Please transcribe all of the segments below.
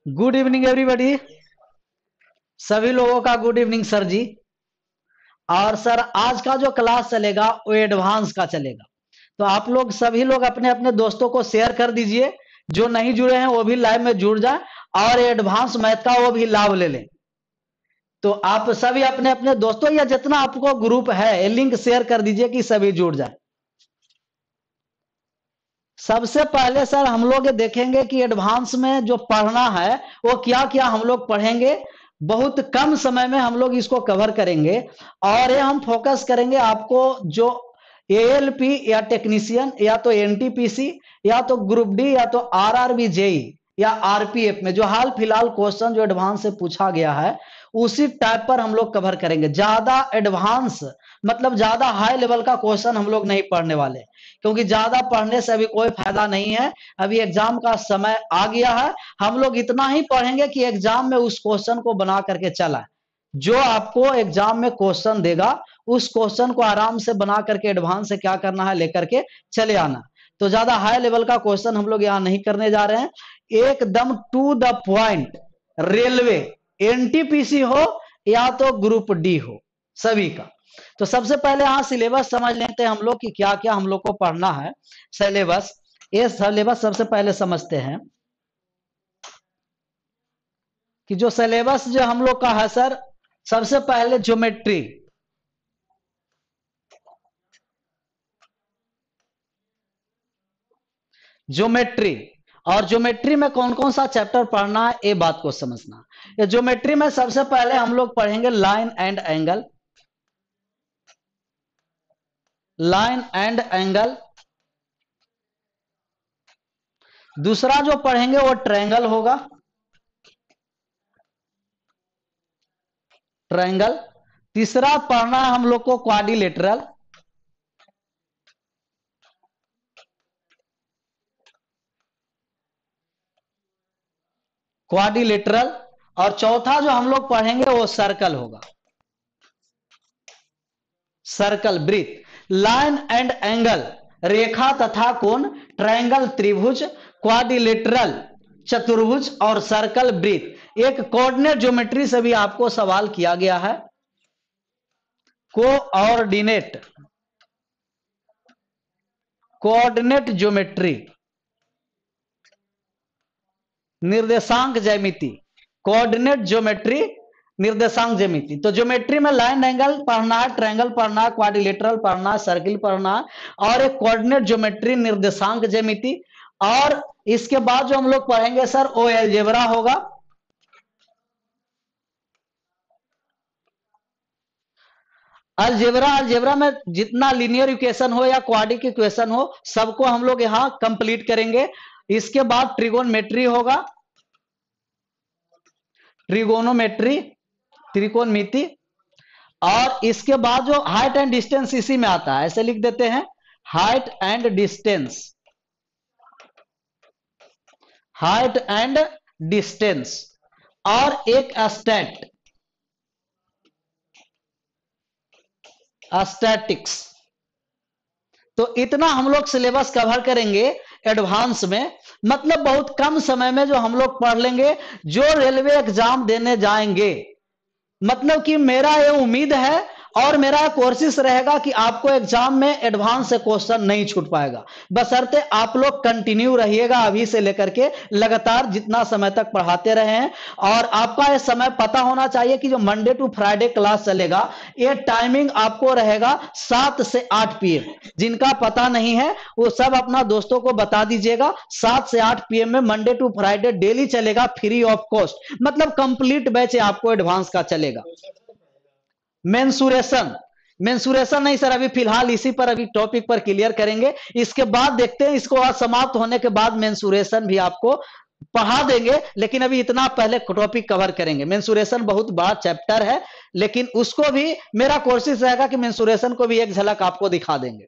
Good evening everybody, सभी लोगों का गुड इवनिंग सर जी। और सर आज का जो क्लास चलेगा वो एडवांस का चलेगा, तो आप लोग सभी लोग अपने अपने दोस्तों को शेयर कर दीजिए। जो नहीं जुड़े हैं वो भी लाइव में जुड़ जाए और एडवांस मैथ का वो भी लाभ ले लें। तो आप सभी अपने अपने दोस्तों या जितना आपको ग्रुप है लिंक शेयर कर दीजिए कि सभी जुड़ जाए। सबसे पहले सर हम लोग ये देखेंगे कि एडवांस में जो पढ़ना है वो क्या क्या हम लोग पढ़ेंगे। बहुत कम समय में हम लोग इसको कवर करेंगे और ये हम फोकस करेंगे आपको जो एएलपी या टेक्नीशियन या तो एनटीपीसी या तो ग्रुप डी या तो आरआरबी जेई या आरपीएफ में जो हाल फिलहाल क्वेश्चन जो एडवांस से पूछा गया है उसी टाइप पर हम लोग कवर करेंगे। ज्यादा एडवांस मतलब ज्यादा हाई लेवल का क्वेश्चन हम लोग नहीं पढ़ने वाले, क्योंकि ज्यादा पढ़ने से अभी कोई फायदा नहीं है। अभी एग्जाम का समय आ गया है, हम लोग इतना ही पढ़ेंगे कि एग्जाम में उस क्वेश्चन को बना करके चला। जो आपको एग्जाम में क्वेश्चन देगा उस क्वेश्चन को आराम से बना करके एडवांस से क्या करना है लेकर के चले आना। तो ज्यादा हाई लेवल का क्वेश्चन हम लोग यहां नहीं करने जा रहे हैं, एकदम to the point. Railway NTPC हो या तो ग्रुप डी हो सभी का। तो सबसे पहले यहां सिलेबस समझ लेते हैं हम लोग कि क्या क्या हम लोग को पढ़ना है। सिलेबस, ये सिलेबस सबसे पहले समझते हैं कि जो सिलेबस जो हम लोग का है सर, सबसे पहले ज्योमेट्री, ज्योमेट्री और ज्योमेट्री में कौन कौन सा चैप्टर पढ़ना है ये बात को समझना। ये ज्योमेट्री में सबसे पहले हम लोग पढ़ेंगे line and angle, line and angle. दूसरा जो पढ़ेंगे वो ट्रायंगल होगा, ट्रायंगल। तीसरा पढ़ना है हम लोग को क्वाड्रिलेटरल, क्वाड्रिलेटरल। और चौथा जो हम लोग पढ़ेंगे वो सर्कल होगा, circle breath. Line and angle रेखा तथा कोण, ट्रायंगल त्रिभुज, क्वाड्रिलेटरल चतुर्भुज और सर्कल ब्रीथ। एक कोऑर्डिनेट ज्योमेट्री से भी आपको सवाल किया गया है, कोऑर्डिनेट, कोऑर्डिनेट ज्योमेट्री, निर्देशांक ज्यामिति, कोऑर्डिनेट ज्योमेट्री निर्देशांक ज्यामिति। तो ज्योमेट्री में लाइन एंगल पढ़ना है, ट्रायंगल पढ़ना है, क्वाड्रिलेटरल पढ़ना है, सर्किल पढ़ना है और एक कोऑर्डिनेट ज्योमेट्री निर्देशांक ज्यामिति। और इसके बाद जो हम लोग पढ़ेंगे सर वो अलजेब्रा होगा। अलजेब्रा, अलजेब्रा में जितना लीनियर इक्वेशन हो या क्वाड्रिक इक्वेशन हो सबको हम लोग यहां कंप्लीट करेंगे। इसके बाद ट्रिगोनोमेट्री होगा, ट्रिगोनोमेट्री, त्रिकोणमिति। और इसके बाद जो हाइट एंड डिस्टेंस इसी में आता है, ऐसे लिख देते हैं height and distance, height and distance. और एक स्टैट, स्टैटिक्स। तो इतना हम लोग सिलेबस कवर करेंगे एडवांस में, मतलब बहुत कम समय में जो हम लोग पढ़ लेंगे। जो रेलवे एग्जाम देने जाएंगे, मतलब कि मेरा ये उम्मीद है और मेरा कोशिश रहेगा कि आपको एग्जाम में एडवांस से क्वेश्चन नहीं छूट पाएगा, बशर्ते आप लोग कंटिन्यू रहिएगा अभी से लेकर के लगातार जितना समय तक पढ़ाते रहे हैं। और आपका ये समय पता होना चाहिए कि जो मंडे टू फ्राइडे क्लास चलेगा, ये टाइमिंग आपको रहेगा 7 से 8 पीएम। जिनका पता नहीं है वो सब अपना दोस्तों को बता दीजिएगा। 7 से 8 पीएम में मंडे टू फ्राइडे डेली चलेगा, फ्री ऑफ कॉस्ट, मतलब कंप्लीट बैच आपको एडवांस का चलेगा। मेंसुरेशन, मेंसुरेशन नहीं सर, अभी फिलहाल इसी पर अभी टॉपिक पर क्लियर करेंगे, इसके बाद देखते हैं, इसको आज समाप्त होने के बाद मेंसुरेशन भी आपको पढ़ा देंगे, लेकिन अभी इतना पहले टॉपिक कवर करेंगे। मेंसुरेशन बहुत बड़ा चैप्टर है, लेकिन उसको भी मेरा कोशिश रहेगा कि मेंसुरेशन को भी एक झलक आपको दिखा देंगे।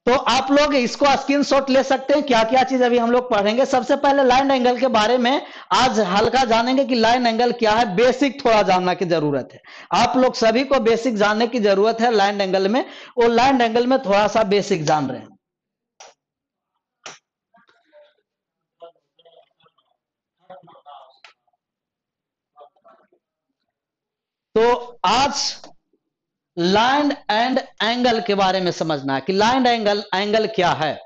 तो आप लोग इसको स्क्रीनशॉट ले सकते हैं, क्या क्या चीज अभी हम लोग पढ़ेंगे। सबसे पहले लाइन एंगल के बारे में आज हल्का जानेंगे कि लाइन एंगल क्या है, बेसिक थोड़ा जानना की जरूरत है। आप लोग सभी को बेसिक जानने की जरूरत है लाइन एंगल में, वो लाइन एंगल में थोड़ा सा बेसिक जान रहे हैं। तो आज लाइन एंड एंगल के बारे में समझना है कि लाइन एंगल, एंगल क्या है।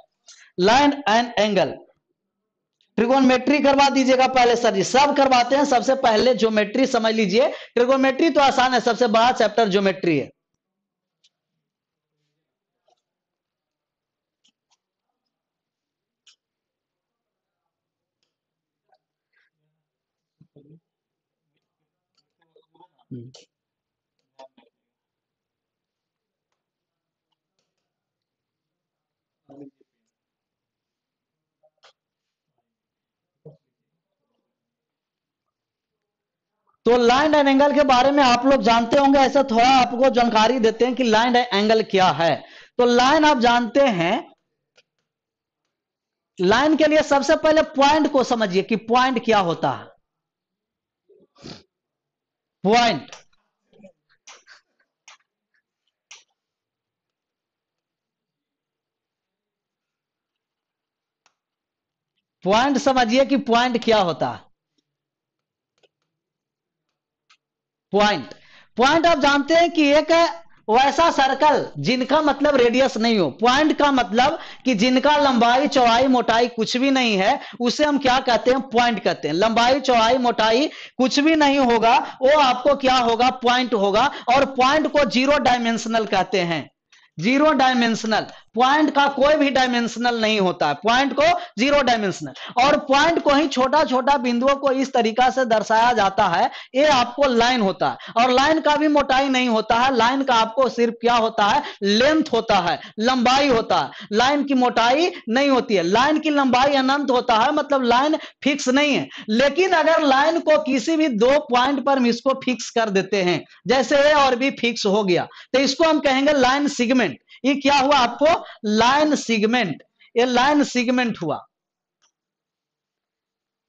लाइन एंड एंगल, ट्रिगोनोमेट्री करवा दीजिएगा पहले सर जी, सब करवाते हैं। सबसे पहले ज्योमेट्री समझ लीजिए, ट्रिगोनोमेट्री तो आसान है, सबसे बड़ा चैप्टर ज्योमेट्री है। तो लाइन एंड एंगल के बारे में आप लोग जानते होंगे, ऐसा थोड़ा आपको जानकारी देते हैं कि लाइन एंड एंगल क्या है। तो लाइन आप जानते हैं, लाइन के लिए सबसे पहले पॉइंट को समझिए कि पॉइंट क्या होता है। पॉइंट, पॉइंट समझिए कि पॉइंट क्या होता है। पॉइंट, पॉइंट आप जानते हैं कि एक वैसा सर्कल जिनका मतलब रेडियस नहीं हो। पॉइंट का मतलब कि जिनका लंबाई चौड़ाई मोटाई कुछ भी नहीं है, उसे हम क्या कहते हैं, पॉइंट कहते हैं। लंबाई चौड़ाई मोटाई कुछ भी नहीं होगा, वो आपको क्या होगा, पॉइंट होगा। और पॉइंट को जीरो डायमेंशनल कहते हैं, जीरो डायमेंशनल। पॉइंट का कोई भी डायमेंशनल नहीं होता है, पॉइंट को जीरो डायमेंशनल। और पॉइंट को ही छोटा छोटा बिंदुओं को इस तरीका से दर्शाया जाता है, ये आपको लाइन होता है। और लाइन का भी मोटाई नहीं होता है, लाइन का आपको सिर्फ क्या होता है, लेंथ होता है, लंबाई होता है। लाइन की मोटाई नहीं होती है, लाइन की लंबाई अनंत होता है, मतलब लाइन फिक्स नहीं है। लेकिन अगर लाइन को किसी भी दो पॉइंट पर हम इसको फिक्स कर देते हैं, जैसे ए और बी फिक्स हो गया, तो इसको हम कहेंगे लाइन सेगमेंट। ये क्या हुआ आपको, लाइन सेगमेंट, ये लाइन सेगमेंट हुआ,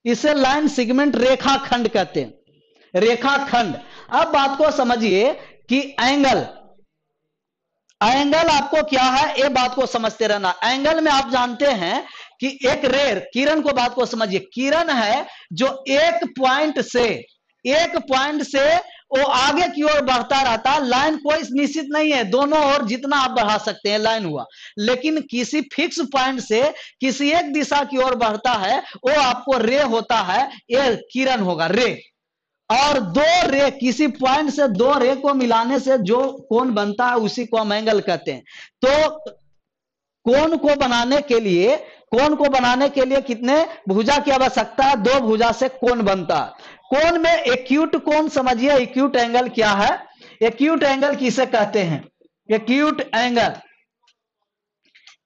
इसे लाइन सेगमेंट रेखाखंड कहते हैं, रेखाखंड। अब बात को समझिए कि एंगल, एंगल आपको क्या है, ये बात को समझते रहना। एंगल में आप जानते हैं कि एक रेर किरण को, बात को समझिए, किरण है जो एक पॉइंट से वो आगे की ओर बढ़ता रहता है। लाइन कोई निश्चित नहीं है, दोनों ओर जितना आप बढ़ा सकते हैं लाइन हुआ। लेकिन किसी फिक्स पॉइंट से किसी एक दिशा की ओर बढ़ता है, वो आपको रे होता है, ये किरण होगा रे। और दो रे, किसी पॉइंट से दो रे को मिलाने से जो कोण बनता है उसी को हम एंगल कहते हैं। तो कोण को बनाने के लिए, कोण को बनाने के लिए कितने भुजा की आवश्यकता है, दो भुजा से कोण बनता है। कोण में एक्यूट कोण समझिए, एक्यूट एंगल क्या है, एक्यूट एंगल किसे कहते हैं, एक्यूट एंगल,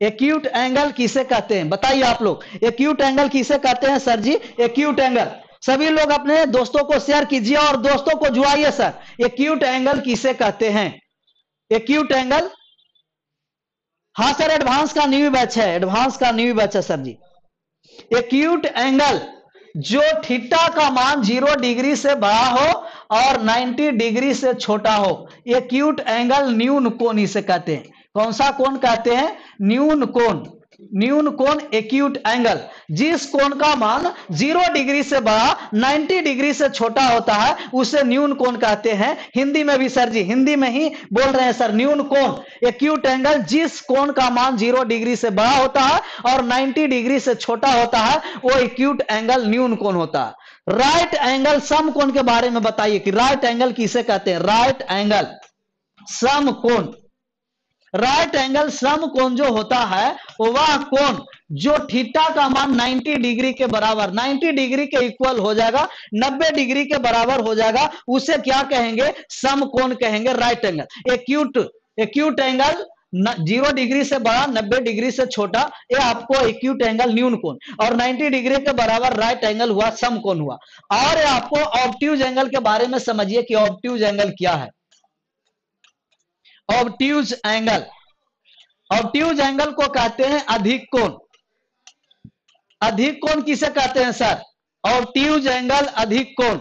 एक्यूट एंगल किसे कहते हैं, बताइए आप लोग, एक्यूट एंगल किसे कहते हैं सर जी, एक्यूट एंगल। सभी लोग अपने दोस्तों को शेयर कीजिए और दोस्तों को जुड़ाइए सर, एक्यूट एंगल किसे कहते हैं, एक्यूट एंगल। हाँ सर, एडवांस का न्यू बैच है, एडवांस का न्यू बैच है सर जी। एक्यूट एंगल जो थीटा का मान 0 डिग्री से बड़ा हो और 90 डिग्री से छोटा हो, एक्यूट एंगल न्यून कोण इसे कहते हैं। कौन सा कोण कहते हैं, न्यून कोण, न्यून कोण एक्यूट एंगल, जिस कोण का मान 0 डिग्री से बड़ा 90 डिग्री से छोटा होता है उसे न्यून कोण कहते हैं। हिंदी में भी सर जी, हिंदी में ही बोल रहे हैं सर, न्यून कोण एक्यूट एंगल, जिस कोण का मान 0 डिग्री से बड़ा होता है और 90 डिग्री से छोटा होता है वो एक्यूट एंगल न्यून कोण होता है। राइट एंगल सम कोण के बारे में बताइए कि राइट एंगल किसे कहते हैं। राइट एंगल सम कोण, राइट एंगल सम कोण जो होता है वह कोण जो थीटा का मान 90 डिग्री के बराबर, 90 डिग्री के इक्वल हो जाएगा, 90 डिग्री के बराबर हो जाएगा, उसे क्या कहेंगे, सम कोण कहेंगे। Right angle acute angle 0 degree से बड़ा 90 डिग्री से छोटा, ये आपको एक्यूट एंगल न्यून कोण, और 90 डिग्री के बराबर राइट एंगल हुआ, सम कोण हुआ। और ये आपको ऑब्ट्यूज एंगल के बारे में समझिए कि ऑब्ट्यूज एंगल क्या है। ऑब्ट्यूज एंगल, ऑब्ट्यूज एंगल को कहते हैं अधिक कोण। अधिक कोण किसे कहते हैं सर, ऑब्ट्यूज एंगल अधिक कोण।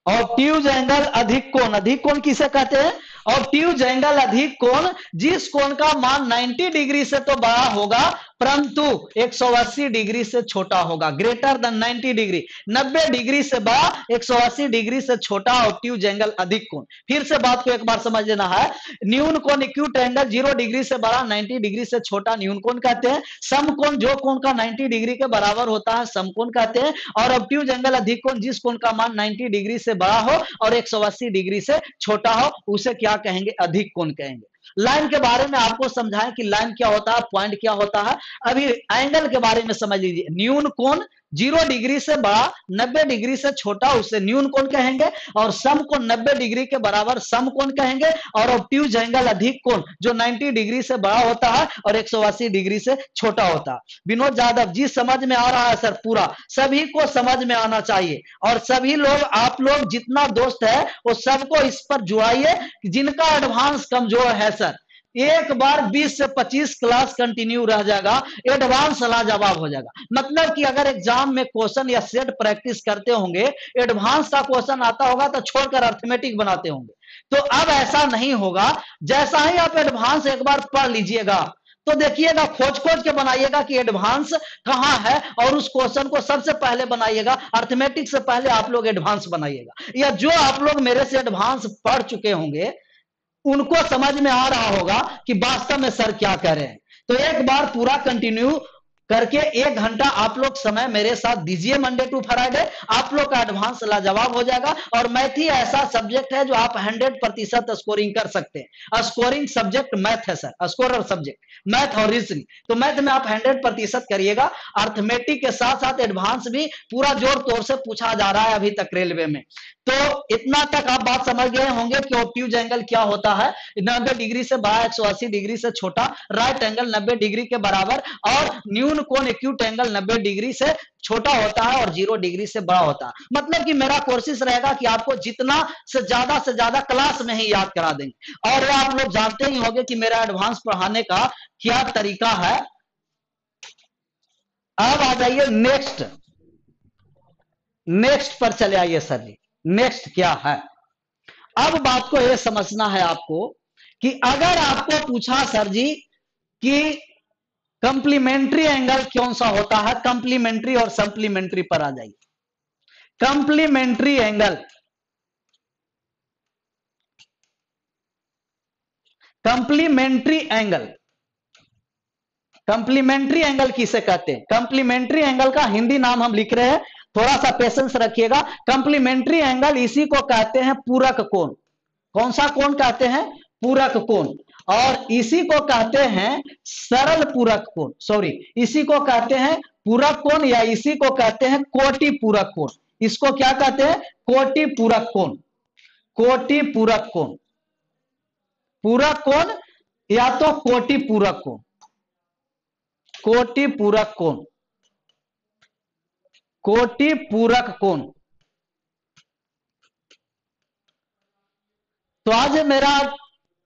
ऑब्ट्यूज एंगल अधिक कोण, अधिक कोण किसे कहते हैं, ऑब्ट्यूज एंगल अधिक कोण, जिस कोण का मान 90 डिग्री से तो बड़ा होगा परंतु 180 डिग्री से छोटा होगा, ग्रेटर देन 90 डिग्री, 90 डिग्री से बड़ा 180 डिग्री से छोटा ऑब्ट्यूज एंगल अधिक कोण। फिर से बात को एक बार समझ लेना है, न्यून कोण एक्यूट एंगल 0 डिग्री से बड़ा 90 डिग्री से छोटा न्यून कोण कहते हैं। सम कोण जो कोण का 90 डिग्री के बराबर होता है सम कोण कहते हैं। और ऑब्ट्यूज एंगल अधिक कोण जिस कोण का मान 90 डिग्री से बड़ा हो और 180 डिग्री से छोटा हो उसे क्या कहेंगे, अधिक कोण कहेंगे। लाइन के बारे में आपको समझाएं कि लाइन क्या होता है, पॉइंट क्या होता है। अभी एंगल के बारे में समझ लीजिए, न्यून कोण 0 डिग्री से बड़ा 90 डिग्री से छोटा उसे न्यून कोण कहेंगे, और सम कोण 90 डिग्री के बराबर सम कोण कहेंगे, और ऑब्ट्यूज एंगल अधिक कोण जो 90 डिग्री से बड़ा होता है और 180 डिग्री से छोटा होता है। विनोद यादव जी समझ में आ रहा है सर, पूरा सभी को समझ में आना चाहिए, और सभी लोग, आप लोग जितना दोस्त है वो सबको इस पर जुड़ाइए, जिनका एडवांस कमजोर है सर। एक बार 20 से 25 क्लास कंटिन्यू रह जाएगा, एडवांस लाजवाब हो जाएगा। मतलब कि अगर एग्जाम में क्वेश्चन या सेट प्रैक्टिस करते होंगे, एडवांस का क्वेश्चन आता होगा तो छोड़कर अर्थमेटिक बनाते होंगे, तो अब ऐसा नहीं होगा। जैसा ही आप एडवांस एक बार पढ़ लीजिएगा तो देखिएगा, खोज खोज के बनाइएगा कि एडवांस कहां है, और उस क्वेश्चन को सबसे पहले बनाइएगा। अर्थमेटिक से पहले आप लोग एडवांस बनाइएगा, या जो आप लोग मेरे से एडवांस पढ़ चुके होंगे उनको समझ में आ रहा होगा कि वास्तव में सर क्या कह रहे हैं। तो एक बार पूरा कंटिन्यू करके 1 घंटा आप लोग समय मेरे साथ दीजिए, मंडे टू फ्राइडे, आप लोग का एडवांस लाजवाब हो जाएगा। और मैथ ही ऐसा सब्जेक्ट है जो आप 100% स्कोरिंग कर सकते हैं। स्कोरिंग सब्जेक्ट मैथ है सर, स्कोरर सब्जेक्ट मैथ और रीजनिंग, तो मैथ में आप 100% करिएगा। अर्थमेटिक के साथ साथ एडवांस भी पूरा जोर तोड़ से पूछा जा रहा है अभी तक रेलवे में। तो इतना तक आप बात समझ गए होंगे कि ऑब्ट्यूज एंगल क्या होता है। 90 डिग्री से बड़ा 180 डिग्री से छोटा, राइट एंगल 90 डिग्री के बराबर, और न्यून कोण एक्यूट एंगल 90 डिग्री से छोटा होता है और 0 डिग्री से बड़ा होता है। मतलब कि मेरा कोशिश रहेगा कि आपको जितना से ज्यादा क्लास में ही याद करा देंगे। और आप लोग जानते ही होंगे कि मेरा एडवांस पढ़ाने का क्या तरीका है। अब आ जाइए नेक्स्ट पर चले आइए सर जी, नेक्स्ट क्या है। अब बात को यह समझना है आपको कि अगर आपको पूछा सर जी कि कंप्लीमेंट्री एंगल कौन सा होता है, कंप्लीमेंट्री और सप्लीमेंट्री पर आ जाइए। Complementary angle, complementary angle, complementary angle किसे कहते हैं। कंप्लीमेंट्री एंगल का हिंदी नाम हम लिख रहे हैं, थोड़ा सा पेशेंस रखिएगा। कंप्लीमेंट्री एंगल इसी को कहते हैं पूरक कोण। कौन सा कोण कहते हैं, पूरक कोण। और इसी को कहते हैं सरल पूरक कोण, सॉरी इसी को कहते हैं पूरक कोण, या इसी को कहते हैं कोटि पूरक कोण। इसको क्या कहते हैं, कोटि पूरक कोण, कोटि पूरक कोण, पूरक कोण या तो कोटि पूरक कोण, कोटि पूरक कोण, कोटि पूरक कोण। तो आज मेरा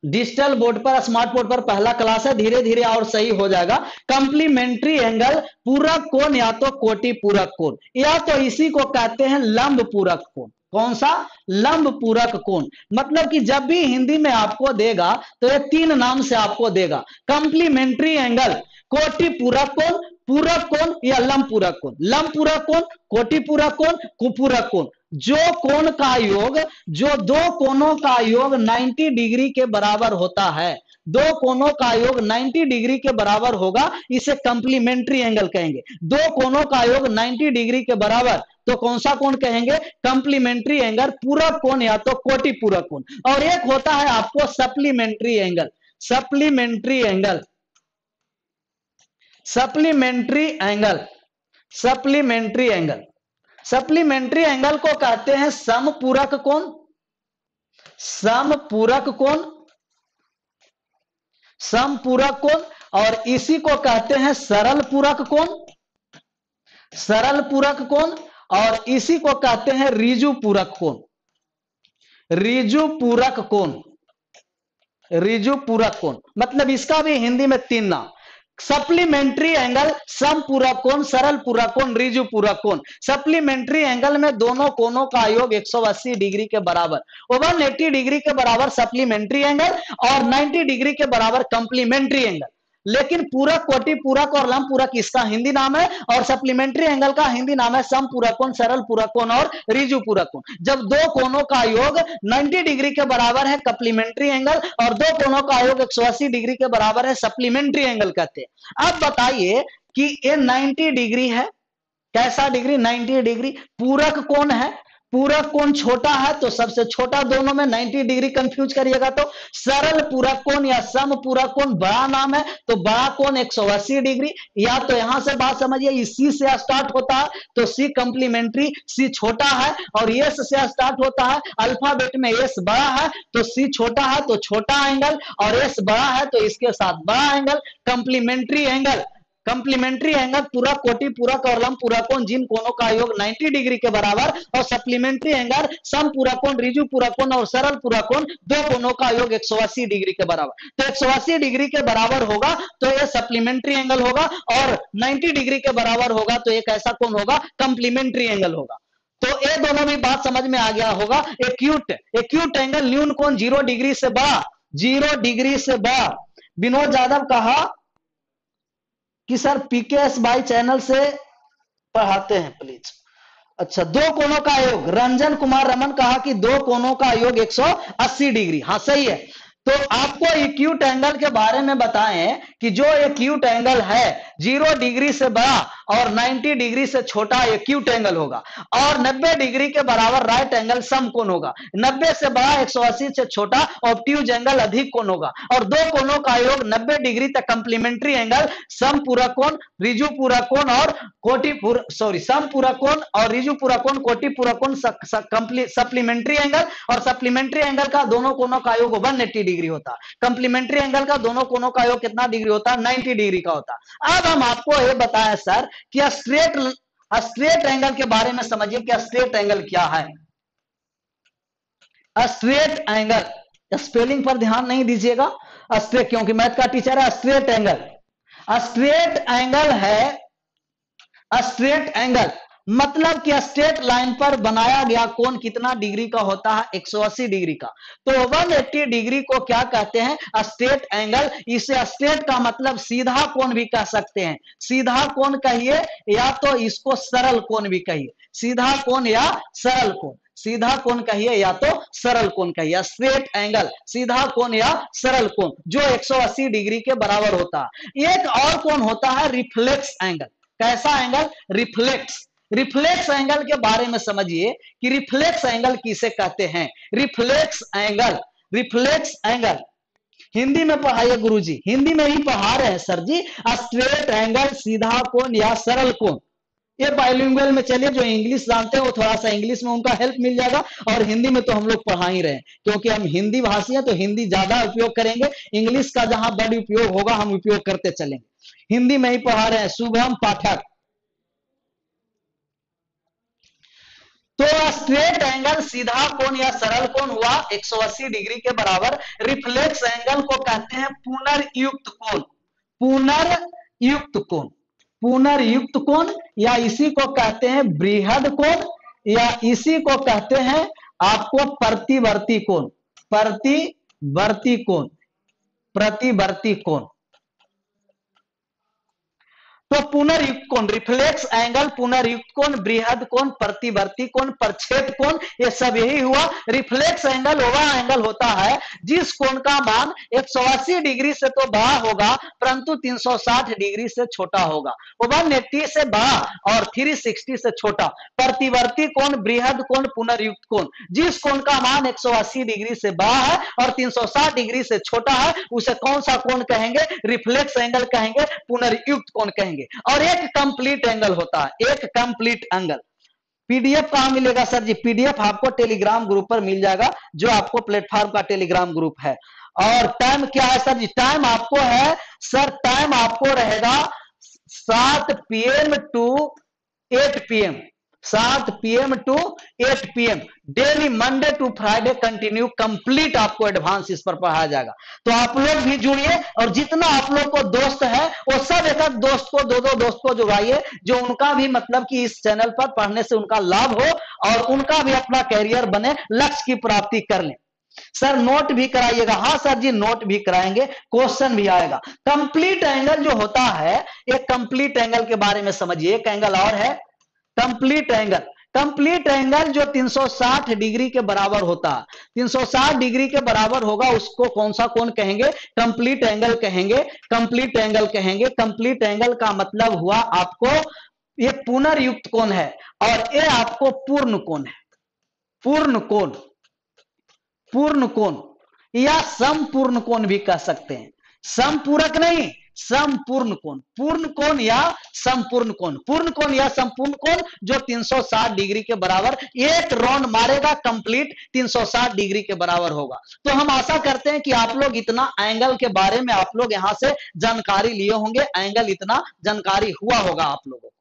डिजिटल बोर्ड पर, स्मार्ट बोर्ड पर पहला क्लास है, धीरे धीरे और सही हो जाएगा। कंप्लीमेंट्री एंगल पूरक कोण या तो कोटि पूरक कोण, या तो इसी को कहते हैं लंब पूरक कोण। कौन सा? लंब पूरक कोण। मतलब कि जब भी हिंदी में आपको देगा तो ये तीन नाम से आपको देगा, कंप्लीमेंट्री एंगल, कोटि पूरक कोण, पूरक कोण या लंब पूरक कोण। लंब पूरक कोण, कोटि पूरक कोण, कुपूरक कोण। जो कोण का योग, जो दो कोणों का योग 90 डिग्री के बराबर होता है, दो कोणों का योग 90 डिग्री के बराबर होगा, इसे कंप्लीमेंट्री एंगल कहेंगे। दो कोणों का योग 90 डिग्री के बराबर, तो कौन सा कोण कहेंगे? कंप्लीमेंट्री एंगल, पूरक कोण या तो कोटि पूरक कोण। और एक होता है आपको supplementary angle, supplementary angle, supplementary angle, supplementary angle. Supplementary angle को कहते हैं समपूरक कोण, समपूरक कोण, समपूरक कोण। और इसी को कहते हैं सरल पूरक कोण, सरल पूरक कोण। और इसी को कहते हैं ऋजु पूरक कोण, ऋजु पूरक कोण, ऋजु पूरक कोण। मतलब इसका भी हिंदी में तीन नाम, सप्लीमेंट्री एंगल, समपूरक कोण, सरल पूरक कोण, ऋजु पूरक कोण। सप्लीमेंट्री एंगल में दोनों कोणों का योग 180 डिग्री के बराबर, 180 डिग्री के बराबर सप्लीमेंट्री एंगल और 90 डिग्री के बराबर कंप्लीमेंट्री एंगल। लेकिन पूरक, कोटि पूरक और लंब पूरक इसका हिंदी नाम है, और सप्लीमेंट्री एंगल का हिंदी नाम है समपूरक कोण, सरल पूरक कोण और ऋजु पूरक कोण। जब दो कोणों का योग 90 डिग्री के बराबर है कंप्लीमेंट्री एंगल, और दो कोणों का योग 180 डिग्री के बराबर है सप्लीमेंट्री एंगल कहते हैं। अब बताइए कि ये 90 डिग्री है, कैसा डिग्री? 90 डिग्री। पूरक कोण है, पूरक कोण छोटा है तो सबसे छोटा दोनों में 90 डिग्री कंफ्यूज करिएगा तो। सरल पूरक कोण या सम पूरक कोण बड़ा नाम है, तो बड़ा कोण 180 डिग्री। या तो यहां से बात समझिए, इसी से स्टार्ट होता है तो सी कंप्लीमेंट्री, सी छोटा है, और एस से स्टार्ट होता है, अल्फाबेट में एस बड़ा है तो सी छोटा है तो छोटा एंगल, और एस बड़ा है तो इसके साथ बड़ा angle, complementary angle. Complementary angle पूरक, कोटि पूरक और लंब पूरक कोण जिन कोणों का योग 90 डिग्री के बराबर, और सप्लीमेंट्री एंगल सम पूरक कोण, ऋजु पूरक कोण और सरल पूरक कोण, दो कोणों का योग 180 डिग्री के बराबर। तो 180 डिग्री के बराबर होगा तो यह सप्लीमेंट्री एंगल होगा, और 90 डिग्री के बराबर होगा तो एक ऐसा कोण होगा कंप्लीमेंट्री एंगल होगा। तो ये दोनों भी बात समझ में आ गया होगा। एक्यूट, एक्यूट एंगल न्यून कोण 0 डिग्री से बड़ा, 0 डिग्री से बड़ा। विनोद यादव कहा कि सर पीकेएस बाई चैनल से पढ़ाते हैं प्लीज। अच्छा, दो कोणों का योग, रंजन कुमार रमन कहा कि दो कोणों का योग 180 डिग्री। हाँ सही है। तो आपको एक्यूट एंगल के बारे में बताएं कि जो एक्यूट एंगल है 0 डिग्री से बड़ा और 90 डिग्री से छोटा एक्यूट एंगल होगा, और 90 डिग्री के बराबर राइट एंगल सम कोण होगा। 90 से बड़ा 180 से छोटा ऑब्ट्यूज एंगल अधिक कोण होगा, और दो कोणों का योग 90 डिग्री तक कंप्लीमेंट्री एंगल सम पूरक कोण, ऋजु पूरक कोण और कोटि सम पूरक कोण और ऋजु पूरक कोण, कोटि पूरक कोण, सप्लीमेंट्री एंगल। और सप्लीमेंट्री एंगल का दोनों कोणों का योग 180 डिग्री होता है। कंप्लीमेंट्री एंगल का दोनों कोणों का योग कितना डिग्री होता है? 90 डिग्री का होता है। अब हम आपको यह बताएं सर कि स्ट्रेट एंगल के बारे में समझिए कि स्ट्रेट एंगल क्या है। स्ट्रेट एंगल, स्पेलिंग पर ध्यान नहीं दीजिएगा, स्ट्रेट, क्योंकि मैथ का टीचर है। स्ट्रेट एंगल, स्ट्रेट एंगल है, स्ट्रेट एंगल मतलब कि स्ट्रेट लाइन पर बनाया गया कोण कितना डिग्री का होता है? 180 डिग्री का। तो 180 डिग्री को क्या कहते हैं? Straight angle. इसे स्ट्रेट का मतलब सीधा कोण भी कह सकते हैं, सीधा कोण कहिए या तो इसको सरल कोण भी कहिए, सीधा कोण या सरल कोण, सीधा कोण कहिए या तो सरल कोण कहिए। स्ट्रेट एंगल सीधा कोण या सरल कोण जो 180 डिग्री के बराबर होता है। एक और कोण होता है रिफ्लेक्स एंगल। कैसा एंगल? रिफ्लेक्स। रिफ्लेक्स एंगल के बारे में समझिए कि रिफ्लेक्स एंगल किसे कहते हैं। Reflex angle, reflex angle Hindi में पढ़ाइए गुरुजी, हिंदी में ही पढ़ा रहे हैं सर जी। स्ट्रेट एंगल, सीधा कोण या सरल कोण। ये बाइलिंगुअल में चलिए, जो इंग्लिश जानते हैं वो थोड़ा सा इंग्लिश में उनका हेल्प मिल जाएगा, और हिंदी में तो हम लोग पढ़ा ही रहे हैं क्योंकि हम हिंदी भाषी हैं तो हिंदी ज्यादा उपयोग करेंगे। इंग्लिश का जहां बड़ा उपयोग होगा हम उपयोग करते चलेंगे। हिंदी में ही पढ़ा रहे हैं शुभम पाठक। तो स्ट्रेट एंगल सीधा कोण या सरल कोण हुआ 180 डिग्री के बराबर। रिफ्लेक्स एंगल को कहते हैं पुनर्युक्त कोण, पुनर्युक्त कोण, पुनर्युक्त कोण या इसी को कहते हैं बृहद कोण, या इसी को कहते हैं आपको प्रतिवर्ती कोण, प्रतिवर्ती कोण, प्रतिवर्ती कोण। तो पुनर्युक्त कोण, रिफ्लेक्स एंगल, पुनर्युक्त कोण, बृहद कोण, प्रतिवर्ती कोण, प्रक्षेप कोण, ये सब यही हुआ। रिफ्लेक्स एंगल वह एंगल होता है जिस कोण का मान 180 डिग्री से तो बड़ा होगा परंतु 360 डिग्री से छोटा होगा। वो 180 से बड़ा और 360 से छोटा। प्रतिवर्ती कोण, बृहद कोण, पुनर्युक्त कोण, जिस कोण का मान 180 डिग्री से बड़ा है और 360 डिग्री से छोटा है उसे कौन सा कोण कहेंगे? रिफ्लेक्स एंगल कहेंगे, पुनर्युक्त कोण कहेंगे। और एक कंप्लीट एंगल होता है, एक कंप्लीट एंगल। पीडीएफ कहां मिलेगा सर जी? पीडीएफ आपको टेलीग्राम ग्रुप पर मिल जाएगा, जो आपको प्लेटफॉर्म का टेलीग्राम ग्रुप है। और टाइम क्या है सर जी? टाइम आपको है सर, टाइम आपको रहेगा 7 PM to 8 PM, 7 PM to 8 PM daily, Monday to Friday continue complete आपको एडवांस इस पर पढ़ाया जाएगा। तो आप लोग भी जुड़िए और जितना आप लोग को दोस्त है वो सब एक एक दोस्त को, दो दोस्त को जुड़ाइए, जो उनका भी मतलब कि इस चैनल पर पढ़ने से उनका लाभ हो और उनका भी अपना कैरियर बने, लक्ष्य की प्राप्ति कर लें। सर नोट भी कराइएगा? हाँ सर जी नोट भी कराएंगे, क्वेश्चन भी आएगा। कंप्लीट एंगल जो होता है, एक कंप्लीट एंगल के बारे में समझिए। एक एंगल और है कंप्लीट एंगल। कंप्लीट एंगल जो 360 डिग्री के बराबर होता है, 360 डिग्री के बराबर होगा, उसको कौन सा कोण कहेंगे? कंप्लीट एंगल कहेंगे, कंप्लीट एंगल कहेंगे। कंप्लीट एंगल का मतलब हुआ आपको ये पुनर्युक्त कोण है और ये आपको पूर्ण कोण है, पूर्ण कोण, पूर्ण कोण या समपूर्ण कोण भी कह सकते हैं। समपूरक नहीं, समपूर्ण कोण, पूर्ण कोण या संपूर्ण कोण, पूर्ण कोण या संपूर्ण कोण जो 360 डिग्री के बराबर एक राउंड मारेगा कंप्लीट 360 डिग्री के बराबर होगा। तो हम आशा करते हैं कि आप लोग इतना एंगल के बारे में आप लोग यहां से जानकारी लिए होंगे, एंगल इतना जानकारी हुआ होगा आप लोगों को।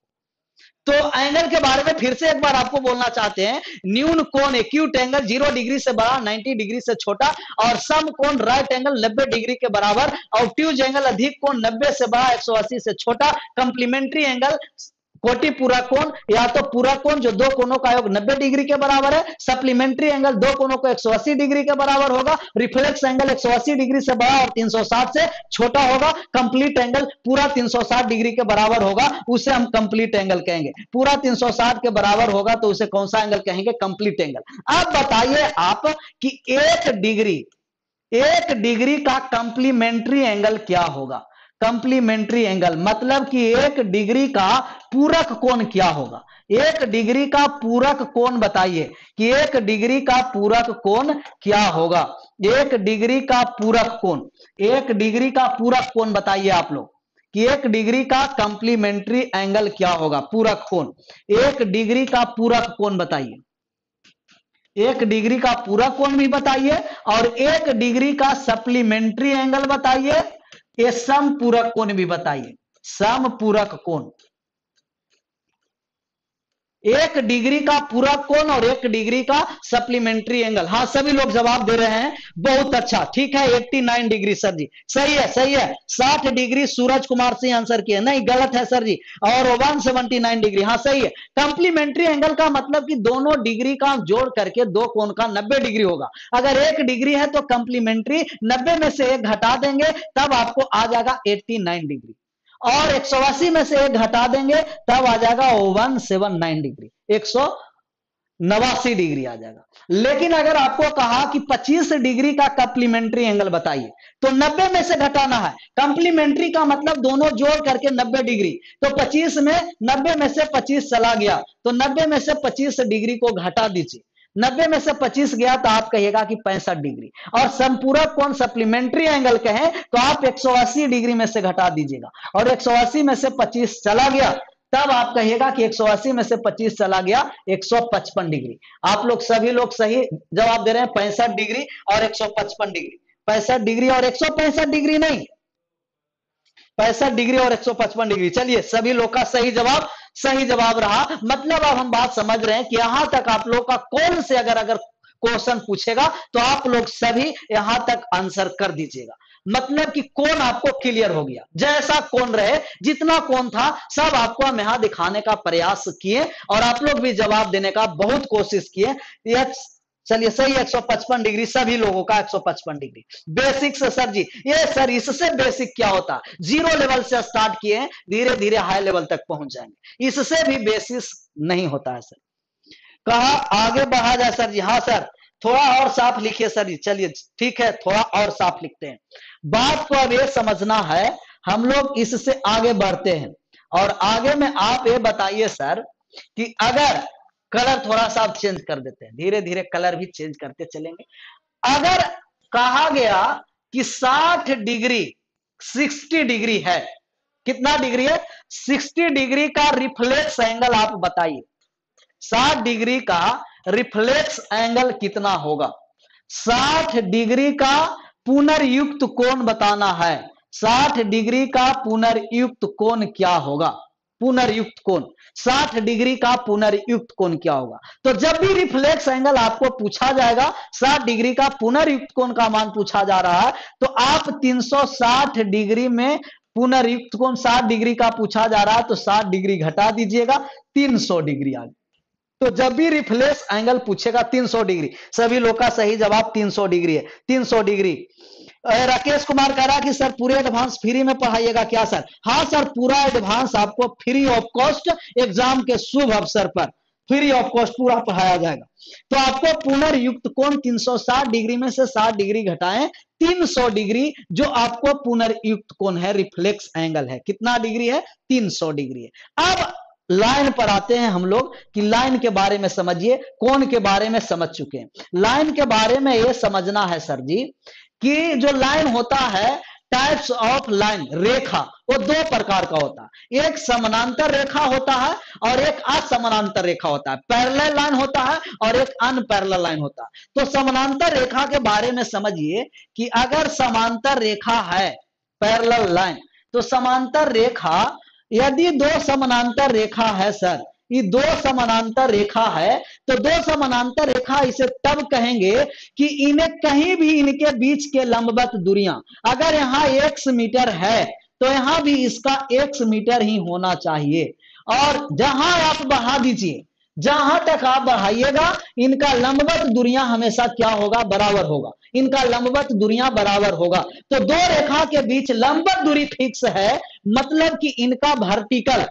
तो एंगल के बारे में फिर से एक बार आपको बोलना चाहते हैं। न्यून कोण एक्यूट एंगल 0 डिग्री से बड़ा, 90 डिग्री से छोटा, और सम कोण राइट एंगल 90 डिग्री के बराबर, ऑब्ट्यूज एंगल अधिक कोण 90 से बड़ा, 180 से छोटा, कंप्लीमेंट्री एंगल कोटि पूरा कोण या तो पूरा कोण जो दो कोणों का योग 90 डिग्री के बराबर है, सप्लीमेंट्री एंगल दो कोणों को 180 डिग्री के बराबर होगा, रिफ्लेक्स एंगल 180 डिग्री से बड़ा और 360 से छोटा होगा, कंप्लीट एंगल पूरा 360 डिग्री के बराबर होगा, उसे हम कंप्लीट एंगल कहेंगे। पूरा 360 के बराबर होगा तो उसे कौन सा एंगल कहेंगे? Complete angle. अब बताइए आप कि 1 डिग्री का कंप्लीमेंट्री एंगल क्या होगा? कंप्लीमेंट्री एंगल मतलब कि 1 डिग्री का पूरक कोण क्या होगा? 1 डिग्री का पूरक कोण बताइए कि 1 डिग्री का पूरक कोण क्या होगा? 1 डिग्री का पूरक कोण, 1 डिग्री का पूरक कोण बताइए आप लोग कि 1 डिग्री का कंप्लीमेंट्री एंगल क्या होगा? पूरक कोण, 1 डिग्री का पूरक कोण बताइए। 1 डिग्री का पूरक कोण भी बताइए और 1 डिग्री का सप्लीमेंट्री एंगल बताइए, ये समपूरक कोण भी बताइए। समपूरक कोण, 1 डिग्री का पूरक कोण और 1 डिग्री का सप्लीमेंट्री एंगल। हाँ सभी लोग जवाब दे रहे हैं, बहुत अच्छा, ठीक है। 89 डिग्री सर जी, सही है, सही है। 60 डिग्री सूरज कुमार सिंह आंसर किए, नहीं गलत है सर जी। और 179 डिग्री, हाँ सही है। कंप्लीमेंट्री एंगल का मतलब कि दोनों डिग्री का जोड़ करके दो कोण का 90 डिग्री होगा। अगर 1 डिग्री है तो कंप्लीमेंट्री 90 में से 1 घटा देंगे तब आपको आ जाएगा 89 डिग्री, और 180 में से 1 घटा देंगे तब आ जाएगा 179 डिग्री, 189 डिग्री आ जाएगा। लेकिन अगर आपको कहा कि 25 डिग्री का कंप्लीमेंट्री एंगल बताइए तो 90 में से घटाना है। कंप्लीमेंट्री का मतलब दोनों जोड़ करके 90 डिग्री, तो 25 में 90 में से 25 चला गया तो 90 में से 25 डिग्री को घटा दीजिए। 90 में से 25 गया तो आप कहिएगा कि 65 डिग्री। और संपूरक कोण सप्लीमेंट्री एंगल कहें तो आप 180 डिग्री में से घटा दीजिएगा, और 180 में से 25 चला गया तब आप कहिएगा कि 180 में से 25 चला गया 155 डिग्री। आप लोग सभी लोग सही जवाब दे रहे हैं, 65 डिग्री और 155 डिग्री। 65 डिग्री और 165 डिग्री नहीं, 65 डिग्री और 155 डिग्री। चलिए सभी लोग का सही जवाब रहा। मतलब अब हम बात समझ रहे हैं कि यहां तक आप लोग का कौन से अगर क्वेश्चन पूछेगा तो आप लोग सभी यहां तक आंसर कर दीजिएगा। मतलब कि कोण आपको क्लियर हो गया, जैसा कोण रहे, जितना कोण था सब आपको हम यहां दिखाने का प्रयास किए और आप लोग भी जवाब देने का बहुत कोशिश किए। यह चलिए सही 155 डिग्री, सभी लोगों का 155 डिग्री। बेसिक से सर जी, ये सर इससे बेसिक क्या होता, जीरो लेवल से स्टार्ट किए धीरे धीरे हाई लेवल तक पहुंच जाएंगे, इससे भी बेसिस नहीं होता है सर। कहा आगे बढ़ा जाए सर जी, हाँ सर थोड़ा और साफ लिखिए सर जी, चलिए ठीक है थोड़ा और साफ लिखते हैं। बात को अब ये समझना है, हम लोग इससे आगे बढ़ते हैं और आगे में आप ये बताइए सर कि अगर कलर थोड़ा सा आप चेंज कर देते हैं, धीरे धीरे कलर भी चेंज करते चलेंगे। अगर कहा गया कि 60 डिग्री 60 डिग्री है, कितना डिग्री है 60 डिग्री का रिफ्लेक्स एंगल आप बताइए, 60 डिग्री का रिफ्लेक्स एंगल कितना होगा। 60 डिग्री का पुनर्युक्त कोण बताना है, 60 डिग्री का पुनर्युक्त कोण क्या होगा, पुनर्युक्त कोण 60 डिग्री का पुनर्युक्त कोण क्या होगा। तो जब भी रिफ्लेक्स एंगल आपको पूछा जाएगा, 60 डिग्री का पुनर्युक्त कोण का मान पूछा जा रहा है, तो आप 360 डिग्री में पुनर्युक्त कोण 60 डिग्री का पूछा जा रहा है तो 60 डिग्री घटा दीजिएगा, 300 डिग्री आ गई। तो जब भी रिफ्लेक्स एंगल पूछेगा 300 डिग्री, सभी लोग का सही जवाब 300 डिग्री है, 300 डिग्री। राकेश कुमार कह रहा कि सर पूरे एडवांस फ्री में पढ़ाइएगा क्या सर। हाँ सर, पूरा एडवांस आपको फ्री ऑफ कॉस्ट एग्जाम के शुभ अवसर पर फ्री ऑफ कॉस्ट पूरा पढ़ाया जाएगा। तो आपको पुनर्युक्त कोण 360 डिग्री में से 60 डिग्री घटाएं 300 डिग्री, जो आपको पुनर्युक्त कोण है, रिफ्लेक्स एंगल है, कितना डिग्री है 300 डिग्री है। अब लाइन पर आते हैं हम लोग कि लाइन के बारे में समझिए, कोण के बारे में समझ चुके हैं, लाइन के बारे में यह समझना है सर जी कि जो लाइन होता है, टाइप्स ऑफ लाइन, रेखा वो दो प्रकार का होता है, एक समानांतर रेखा होता है और एक असमानांतर रेखा होता है, पैरेलल लाइन होता है और एक अनपैरेलल लाइन होता है। तो समानांतर रेखा के बारे में समझिए कि अगर समांतर रेखा है पैरेलल लाइन, तो समांतर रेखा यदि दो समानांतर रेखा है सर, ये दो समानांतर रेखा है, तो दो समानांतर रेखा इसे तब कहेंगे कि इन्हें कहीं भी इनके बीच के लंबवत दूरियां, अगर यहां x मीटर है तो यहां भी इसका x मीटर ही होना चाहिए, और जहां आप बढ़ा दीजिए, जहां तक आप बढ़ाइएगा इनका लंबवत दूरियां हमेशा क्या होगा, बराबर होगा, इनका लंबवत दूरियां बराबर होगा। तो दो रेखा के बीच लंबवत दूरी फिक्स है, मतलब कि इनका वर्टिकल,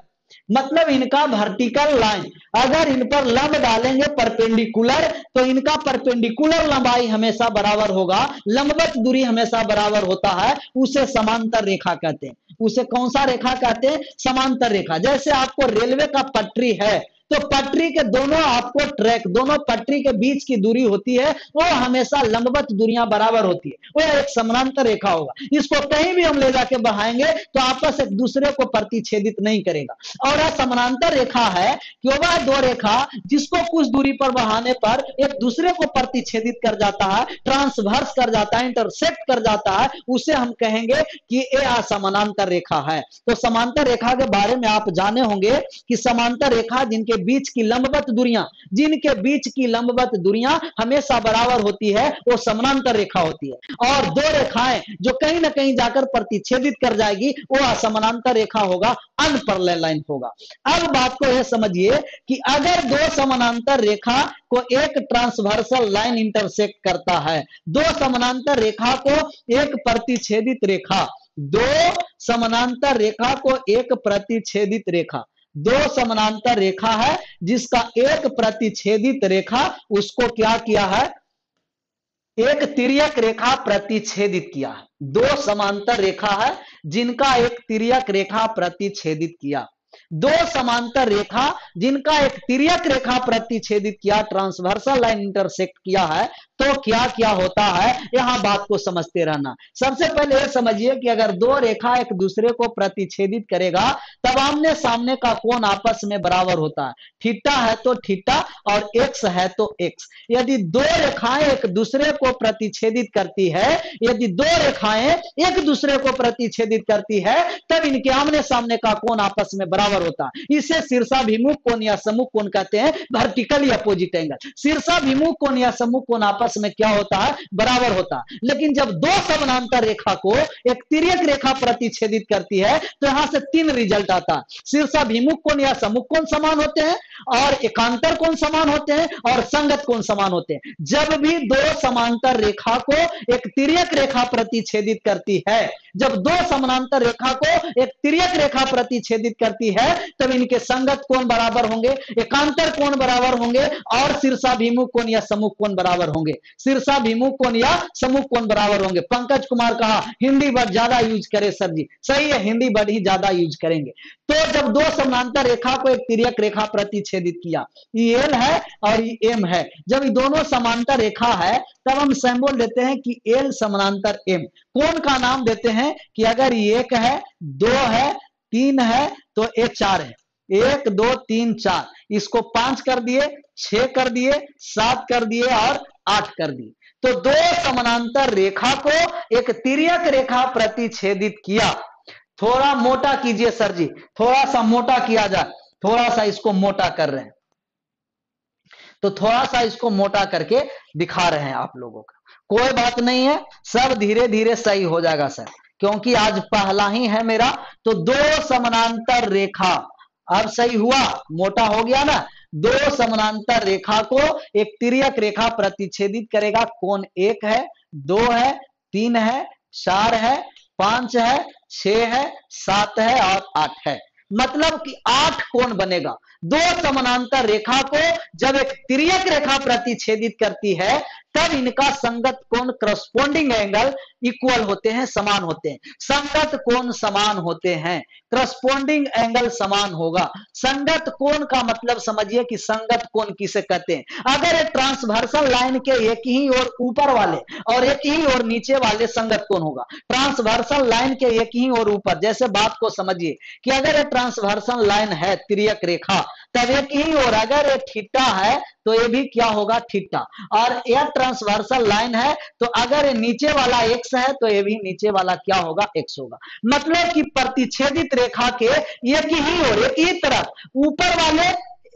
मतलब इनका वर्टिकल लाइन, अगर इन पर लंब डालेंगे परपेंडिकुलर, तो इनका परपेंडिकुलर लंबाई हमेशा बराबर होगा, लंबवत दूरी हमेशा बराबर होता है, उसे समांतर रेखा कहते हैं। उसे कौन सा रेखा कहते हैं, समांतर रेखा। जैसे आपको रेलवे का पटरी है, तो पटरी के दोनों आपको ट्रैक, दोनों पटरी के बीच की दूरी होती है वो हमेशा लंबवत दूरियां बराबर होती है, वो एक समांतर रेखा होगा। इसको कहीं भी हम ले जाके बढ़ाएंगे तो आपस एक दूसरे को प्रतिच्छेदित नहीं करेगा। और समानांतर रेखा है कि वह दो रेखा जिसको कुछ दूरी पर बढ़ाने पर एक दूसरे को प्रतिच्छेदित कर जाता है, ट्रांसवर्स कर जाता है, इंटरसेक्ट कर जाता है, उसे हम कहेंगे कि ये असमानांतर रेखा है। तो समांतर रेखा के बारे में आप जाने होंगे कि समांतर रेखा जिनके बीच की लंबवत दूरियां, जिनके बीच की लंबवत दूरियां हमेशा बराबर होती है वो समानांतर रेखा होती है, और दो रेखाएं जो कहीं ना कहीं जाकर प्रतिच्छेदित कर जाएगी वो असमानांतर रेखा होगा, अनपैरेलल लाइन होगा। अब बात को यह समझिए कि अगर दो समानांतर रेखा को एक ट्रांसवर्सल लाइन इंटरसेक्ट करता है, दो समानांतर रेखा को एक प्रतिच्छेदित रेखा, दो समानांतर रेखा को एक प्रतिच्छेदित रेखा, दो समानांतर रेखा है जिसका एक प्रतिच्छेदित रेखा, उसको क्या किया है, एक तिर्यक रेखा प्रतिच्छेदित किया है। दो समांतर रेखा है जिनका एक तिर्यक रेखा प्रतिच्छेदित किया, दो समांतर रेखा जिनका एक तिर्यक रेखा प्रतिच्छेदित किया, ट्रांसवर्सल लाइन इंटरसेक्ट किया है, तो क्या क्या होता है, यहां बात को समझते रहना। सबसे पहले यह समझिए कि अगर दो रेखा एक दूसरे को प्रतिच्छेदित करेगा तब आमने सामने का कोण आपस में बराबर होता है, थीटा है तो थीटा और एक्स है तो एक्स। यदि दो रेखाएं एक दूसरे को प्रतिच्छेदित करती है, यदि दो रेखाएं एक दूसरे को प्रतिच्छेदित करती है, तब इनके आमने सामने का कोण आपस में बराबर बराबर होता है। इसे शीर्षाभिमुख कोण या सम्मुख कोण कहते हैं, वर्टिकली अपोजिट एंगल। शीर्षाभिमुख कोण या सम्मुख कोण आपस में क्या होता है, बराबर होता है। लेकिन जब दो समानांतर रेखा को एक तिर्यक रेखा प्रतिच्छेदित करती है तो यहां से तीन रिजल्ट आता है। शीर्षाभिमुख कोण या सम्मुख कोण समान होते हैं, और एकांतर कोण समान होते हैं, और संगत कोण समान होते हैं। जब भी दो समांतर रेखा को एक तिर्यक रेखा प्रतिच्छेदित करती है, जब दो समानांतर रेखा को एक तिर्यक रेखा प्रतिच्छेदित करती है, तब इनके संगत कोण बराबर होंगे, एकांतर कोण बराबर होंगे, और शीर्षाभिमुख कोण या सम्मुख कोण बराबर होंगे। शीर्षाभिमुख कोण या सम्मुख कोण बराबर होंगे। पंकज कुमार कहा हिंदी वर्ड ज्यादा यूज करे सर जी, सही है, हिंदी वर्ड ही ज्यादा यूज करेंगे। तो जब दो समानांतर रेखा को एक तिर्यक रेखा प्रतिच्छेदित किया, ये एल है और ये एम है, जब ये दोनों समांतर रेखा है तब हम सिंबल देते हैं कि एल समानांतर एम। कोण का नाम देते हैं कि अगर ये 1 है, 2 है, 3 है तो ये 4 है। 1 2 3 4, इसको 5 कर दिए, 6 कर दिए, 7 कर दिए और 8 कर दिए। तो दो समानांतर रेखा को एक तिर्यक रेखा प्रतिच्छेदित किया। थोड़ा मोटा कीजिए सर जी, थोड़ा सा मोटा किया जाए, थोड़ा सा इसको मोटा कर रहे हैं, तो थोड़ा सा इसको मोटा करके दिखा रहे हैं आप लोगों का। कोई बात नहीं है, सब धीरे धीरे सही हो जाएगा सर, क्योंकि आज पहला ही है मेरा। तो दो समानांतर रेखा, अब सही हुआ, मोटा हो गया ना। दो समानांतर रेखा को एक तिर्यक रेखा प्रतिच्छेदित करेगा। कोण 1 है, 2 है, 3 है, 4 है, 5 है, 6 है, 7 है और 8 है। मतलब कि 8 कोण बनेगा। दो समानांतर रेखा को जब एक तिर्यक रेखा प्रतिच्छेदित करती है, तब इनका संगत कोण, करस्पॉन्डिंग एंगल इक्वल होते हैं, समान होते हैं। संगत कोण समान होते हैं, करस्पॉन्डिंग एंगल समान होगा। संगत कोण का मतलब समझिए कि संगत कोण किसे कहते हैं। अगर एक ट्रांसवर्सल लाइन के एक ही ओर ऊपर वाले और एक ही ओर नीचे वाले संगत कोण होगा। ट्रांसवर्सल लाइन के एक ही ओर ऊपर, जैसे बात को समझिए कि अगर एक ट्रांसवर्सल लाइन है तिर्यक रेखा, तब एक ही ओर अगर ये थीटा है तो ये भी क्या होगा, थीटा। और यह ट्रांसवर्सल लाइन है तो अगर ये नीचे वाला एक्स है तो ये भी नीचे वाला क्या होगा, एक्स होगा। मतलब कि प्रतिच्छेदित रेखा के एक ही ओर, एक ही तरफ ऊपर वाले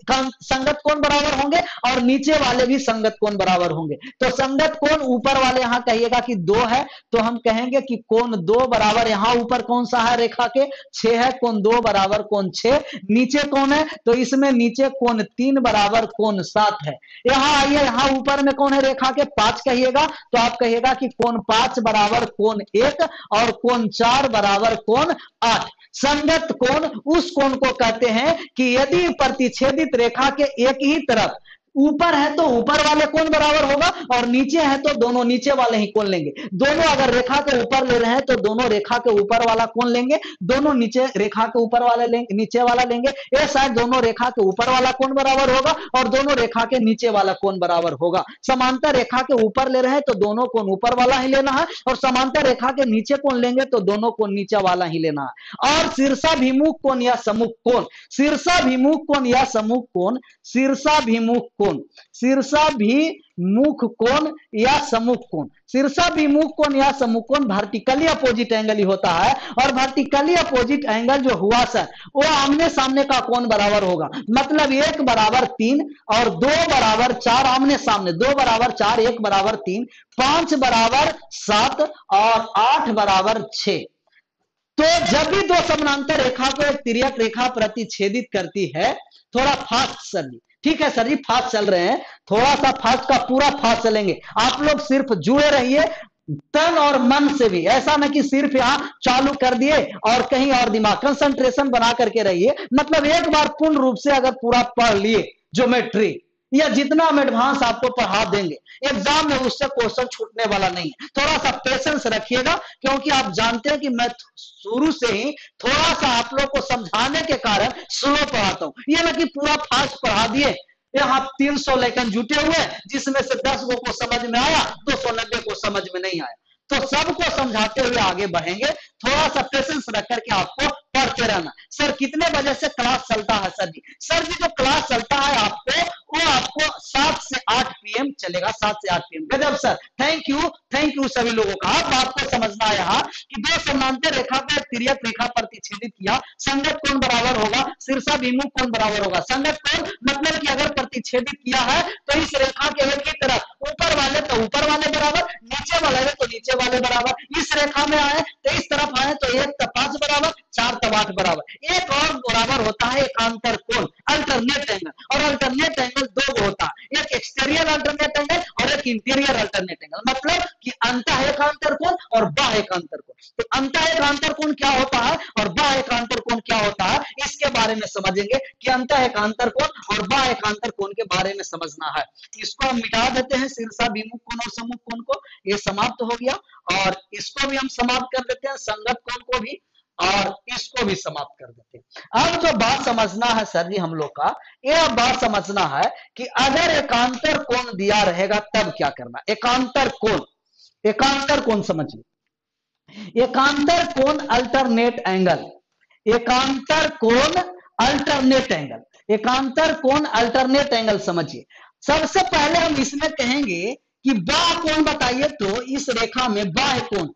संगत कोण बराबर होंगे और नीचे वाले भी संगत कोण बराबर होंगे। तो संगत कोण ऊपर वाले यहां कहिएगा कि 2 है, तो हम कहेंगे कि कोण 2 बराबर, यहां ऊपर कौन सा है रेखा के, 6 है, कोण 2 बराबर कोण 6। नीचे कौन है, तो इसमें नीचे कोण 3 बराबर कोण 7 है। यहां आइए, यहां ऊपर में कौन है रेखा के, 5 कहिएगा, तो आप कहिएगा कि कोण 5 बराबर कोण 1 और कोण 4 बराबर कोण 8। संगत कोण उस कोण को कहते हैं कि यदि प्रतिच्छेदित रेखा के एक ही तरफ ऊपर है तो ऊपर वाले कोण बराबर होगा, और नीचे है तो दोनों नीचे वाले ही कोण लेंगे। दोनों अगर रेखा के ऊपर ले रहे हैं तो दोनों रेखा के ऊपर वाला कोण लेंगे, दोनों नीचे रेखा के ऊपर वाले लेंगे, नीचे वाला लेंगे। ये शायद दोनों रेखा के ऊपर वाला कोण बराबर होगा और दोनों रेखा के नीचे वाला कोण बराबर होगा। समांतर रेखा के ऊपर ले रहे हैं तो दोनों कोण ऊपर वाला ही लेना है, और समांतर रेखा के नीचे कोण लेंगे तो दोनों कोण नीचे वाला ही लेना है। और शीर्षाभिमुख कोण या सम्मुख कोण, शीर्षाभिमुख कोण या सम्मुख कोण, शीर्षाभिमुख कोण, शीर्षाभिमुख कोण या सम्मुख कोण, शीर्षाभिमुख कोण या सम्मुख कोण वर्टिकली अपोजिट एंगल ही होता है। और वर्टिकली अपोजिट एंगल जो हुआ सर, वो आमने सामने का कोण बराबर होगा। मतलब 1 बराबर 3 और 2 बराबर 4 आमने सामने, 2 बराबर 4, 1 बराबर 3, 5 बराबर 7 और 8 बराबर 6। तो जब भी दो समानांतर रेखा को एक तिर्यक रेखा प्रतिच्छेदित करती है, थोड़ा फास्ट सर जी, ठीक है सर जी, फास्ट चल रहे हैं, थोड़ा सा फास्ट का पूरा फास्ट चलेंगे। आप लोग सिर्फ जुड़े रहिए तन और मन से भी, ऐसा ना कि सिर्फ यहां चालू कर दिए और कहीं और दिमाग, कंसंट्रेशन बना करके रहिए। मतलब एक बार पूर्ण रूप से अगर पूरा पढ़ लिए ज्योमेट्री या जितना हम एडवांस आपको पढ़ा देंगे, एग्जाम में उससे क्वेश्चन छूटने वाला नहीं है। थोड़ा सा पेशेंस रखिएगा, क्योंकि आप जानते हैं कि मैं शुरू से ही थोड़ा सा आप लोग को समझाने के कारण स्लो पढ़ाता हूं। ये ना कि पूरा फास्ट पढ़ा दिए, यहाँ 300 लेकिन जुटे हुए, जिसमें से 10 को समझ में आया, 290 को समझ में नहीं आया। तो सबको समझाते हुए आगे बढ़ेंगे। थोड़ा सा पेशेंस रख करके आपको पढ़ते रहना। सर कितने बजे से क्लास चलता है सर जी? सर जी जो क्लास चलता है आपको, वो आपको 7 से 8 PM चलेगा, 7 से 8 PM। गजब सर, थैंक यू सभी लोगों का। अब आपको समझना है यहाँ कि दो समांतर रेखा को तिर्यक रेखा प्रतिच्छेदित किया, संगत कोण बराबर होगा, शीर्षाभिमुख कोण बराबर होगा। संगत कोण मतलब कि अगर प्रतिच्छेदित किया है तो इस रेखा के एक ही तरफ ऊपर वाले तो ऊपर वाले बराबर, नीचे वाले तो नीचे वाले बराबर। इस रेखा में आए तो इस तरफ आए तो 1 तब 5 बराबर, 4 तब 8 बराबर। एक और बराबर होता है एकांतर कोण, अल्टरनेट एंगल। और अल्टरनेट एंगल दो होता है, एक एक्सटीरियर अल्टरनेट एंगल और एक इंटीरियर अल्टरनेट एंगल। मतलब कि अंतः एकांतर कोण और बाह्य एकांतर कोण। तो अंतः एकांतर कोण क्या होता है और बाह्य एकांतर कोण क्या होता है, इसके बारे में समझेंगे कि अंतः एकांतर कोण और बाह्य एकांतर कोण के बारे में समझना है। इसको हम मिटा देते हैं, शीर्षाभिमुख कोण और सम्मुख कोण को, ये समाप्त हो गया। और इसको भी हम समाप्त कर देते हैं, संगत कोण को भी, और इसको भी समाप्त कर देते हैं। अब जो बात समझना है सर जी हम लोग का, यह बात समझना है कि अगर एकांतर कोण दिया रहेगा तब क्या करना। एकांतर कोण समझिए, एकांतर कोण अल्टरनेट एंगल, एकांतर कोण अल्टरनेट एंगल, एकांतर कोण अल्टरनेट एंगल समझिए। सबसे पहले हम इसमें कहेंगे कि बाह्य कोण बताइए, तो इस रेखा में बाह्य कोण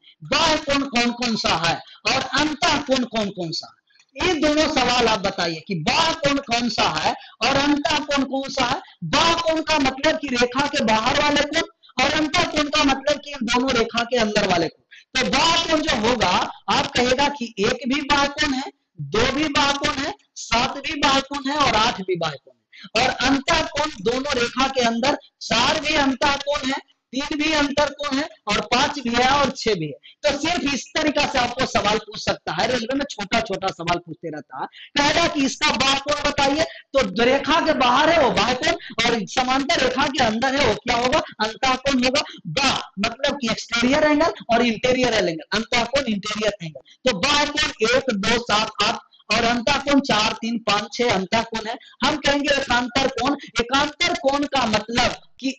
कौन कौन सा है और अंतः कोण कौन कौन सा है। ये दोनों सवाल आप बताइए कि बाह्य कोण कौन सा है और अंतः कोण कौन सा है। बाह्य कोण का मतलब कि रेखा के बाहर वाले कोण, और अंतः कोण का मतलब कि इन दोनों रेखा के अंदर वाले कोण। तो बाह्य कोण जो होगा आप कहेगा कि 1 भी बाह्य कोण है, 2 भी बाह्य कोण है, 7 भी बाह्य कोण है और 8 भी बाह्य कोण है। और अंतः कोण दोनों रेखा के अंदर 4 भी अंतः कोण है, 3 भी अंतर कोण है और 5 भी है और 6 भी है। तो सिर्फ इस तरीका से आपको सवाल पूछ सकता है, रेलवे में छोटा छोटा सवाल पूछते रहता है। कहेगा कि इसका बाह्य कोण बताइए, तो रेखा के बाहर है वो बाह्य कोण और समांतर रेखा के अंदर है वो क्या होगा, अंतः कोण होगा। बाह्य मतलब कि एक्सटीरियर एंगल और इंटीरियर एंगल, अंतः कोण इंटीरियर एंगल। तो बाह्य कोण 1 2 7 8 और अंतः कोण 4 3 5 6 अंतः कोण है। हम कहेंगे एकांतर कोण, एकांतर कोण का मतलब कि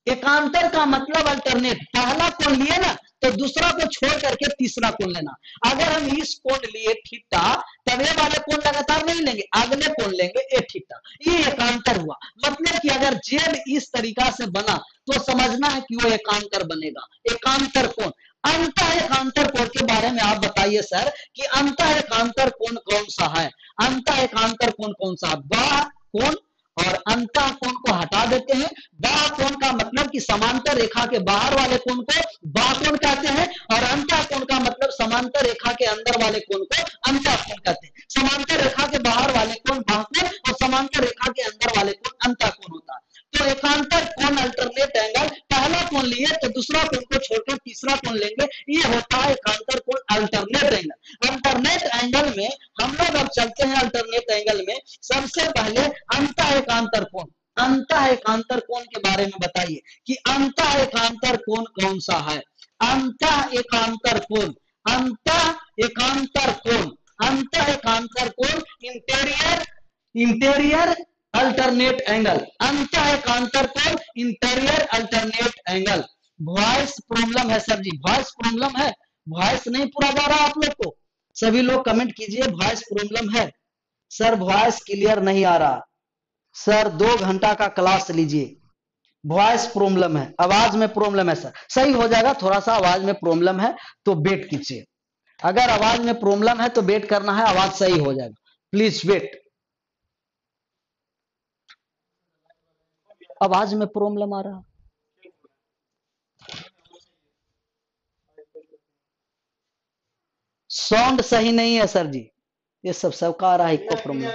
एकांतर का मतलब अल्टरनेट, पहला कोण लिए ना तो दूसरा को छोड़ करके तीसरा कोण लेना। अगर हम इस कोण लिए थीटा, तब ये वाले कोण लगातार नहीं लेंगे, अगले कोण लेंगे ए थीटा, ये एकांतर हुआ। मतलब कि अगर जेड इस तरीका से बना तो समझना है कि वो एकांतर बनेगा, एकांतर कोण। अंतः एकांतर कोण के बारे में आप बताइए सर कि अंतः एकांतर कोण कौन सा है। अंतः एकांतर कोण कौन सा, बाह्य कोण और अंतः कोण को हटा देते हैं। बाह्य कोण का मतलब कि समांतर रेखा के बाहर वाले कोण को बाह्य कोण कहते हैं और अंतः कोण का मतलब समांतर रेखा के अंदर वाले कोण को अंतः कोण कहते हैं। समांतर रेखा के बाहर वाले कोण बाह्य कोण और समांतर रेखा के अंदर वाले कोण अंतः कोण होता है। तो एकांतर कोण अल्टरनेट एंगल, पहला कोण लिए तो दूसरा कोण को छोड़कर तीसरा कोण लेंगे, ये होता है एकांतर कोण अल्टरनेट एंगल। अल्टरनेट एंगल में हम लोग अब चलते हैं, अल्टरनेट एंगल में सबसे पहले अंतः एकांतर कोण, अंतः एकांतर कोण के बारे में बताइए कि अंतः एकांतर कोण कौन सा है। अंतः एकांतर कोण, अंतः एकांतर कोण, अंतः एकांतर कोण इंटीरियर अल्टरनेट एंगल, अंतः एकांतर कोण interior alternate angle. Voice problem है सर जी, वॉइस प्रॉब्लम है, वॉइस नहीं पूरा जा रहा आप लोग को। सभी लोग कमेंट कीजिए वॉइस प्रॉब्लम है। सर वॉइस क्लियर नहीं आ रहा सर, 2 घंटा का क्लास लीजिए, वॉइस प्रॉब्लम है, आवाज में प्रॉब्लम है सर। सही हो जाएगा, थोड़ा सा आवाज में प्रॉब्लम है तो वेट कीजिए। अगर आवाज में प्रॉब्लम है तो वेट करना है, आवाज सही हो जाएगा, प्लीज वेट। आवाज में प्रॉब्लम आ रहा, साउंड सही नहीं है सर जी, ये सब सबका आ रहा है को प्रॉब्लम।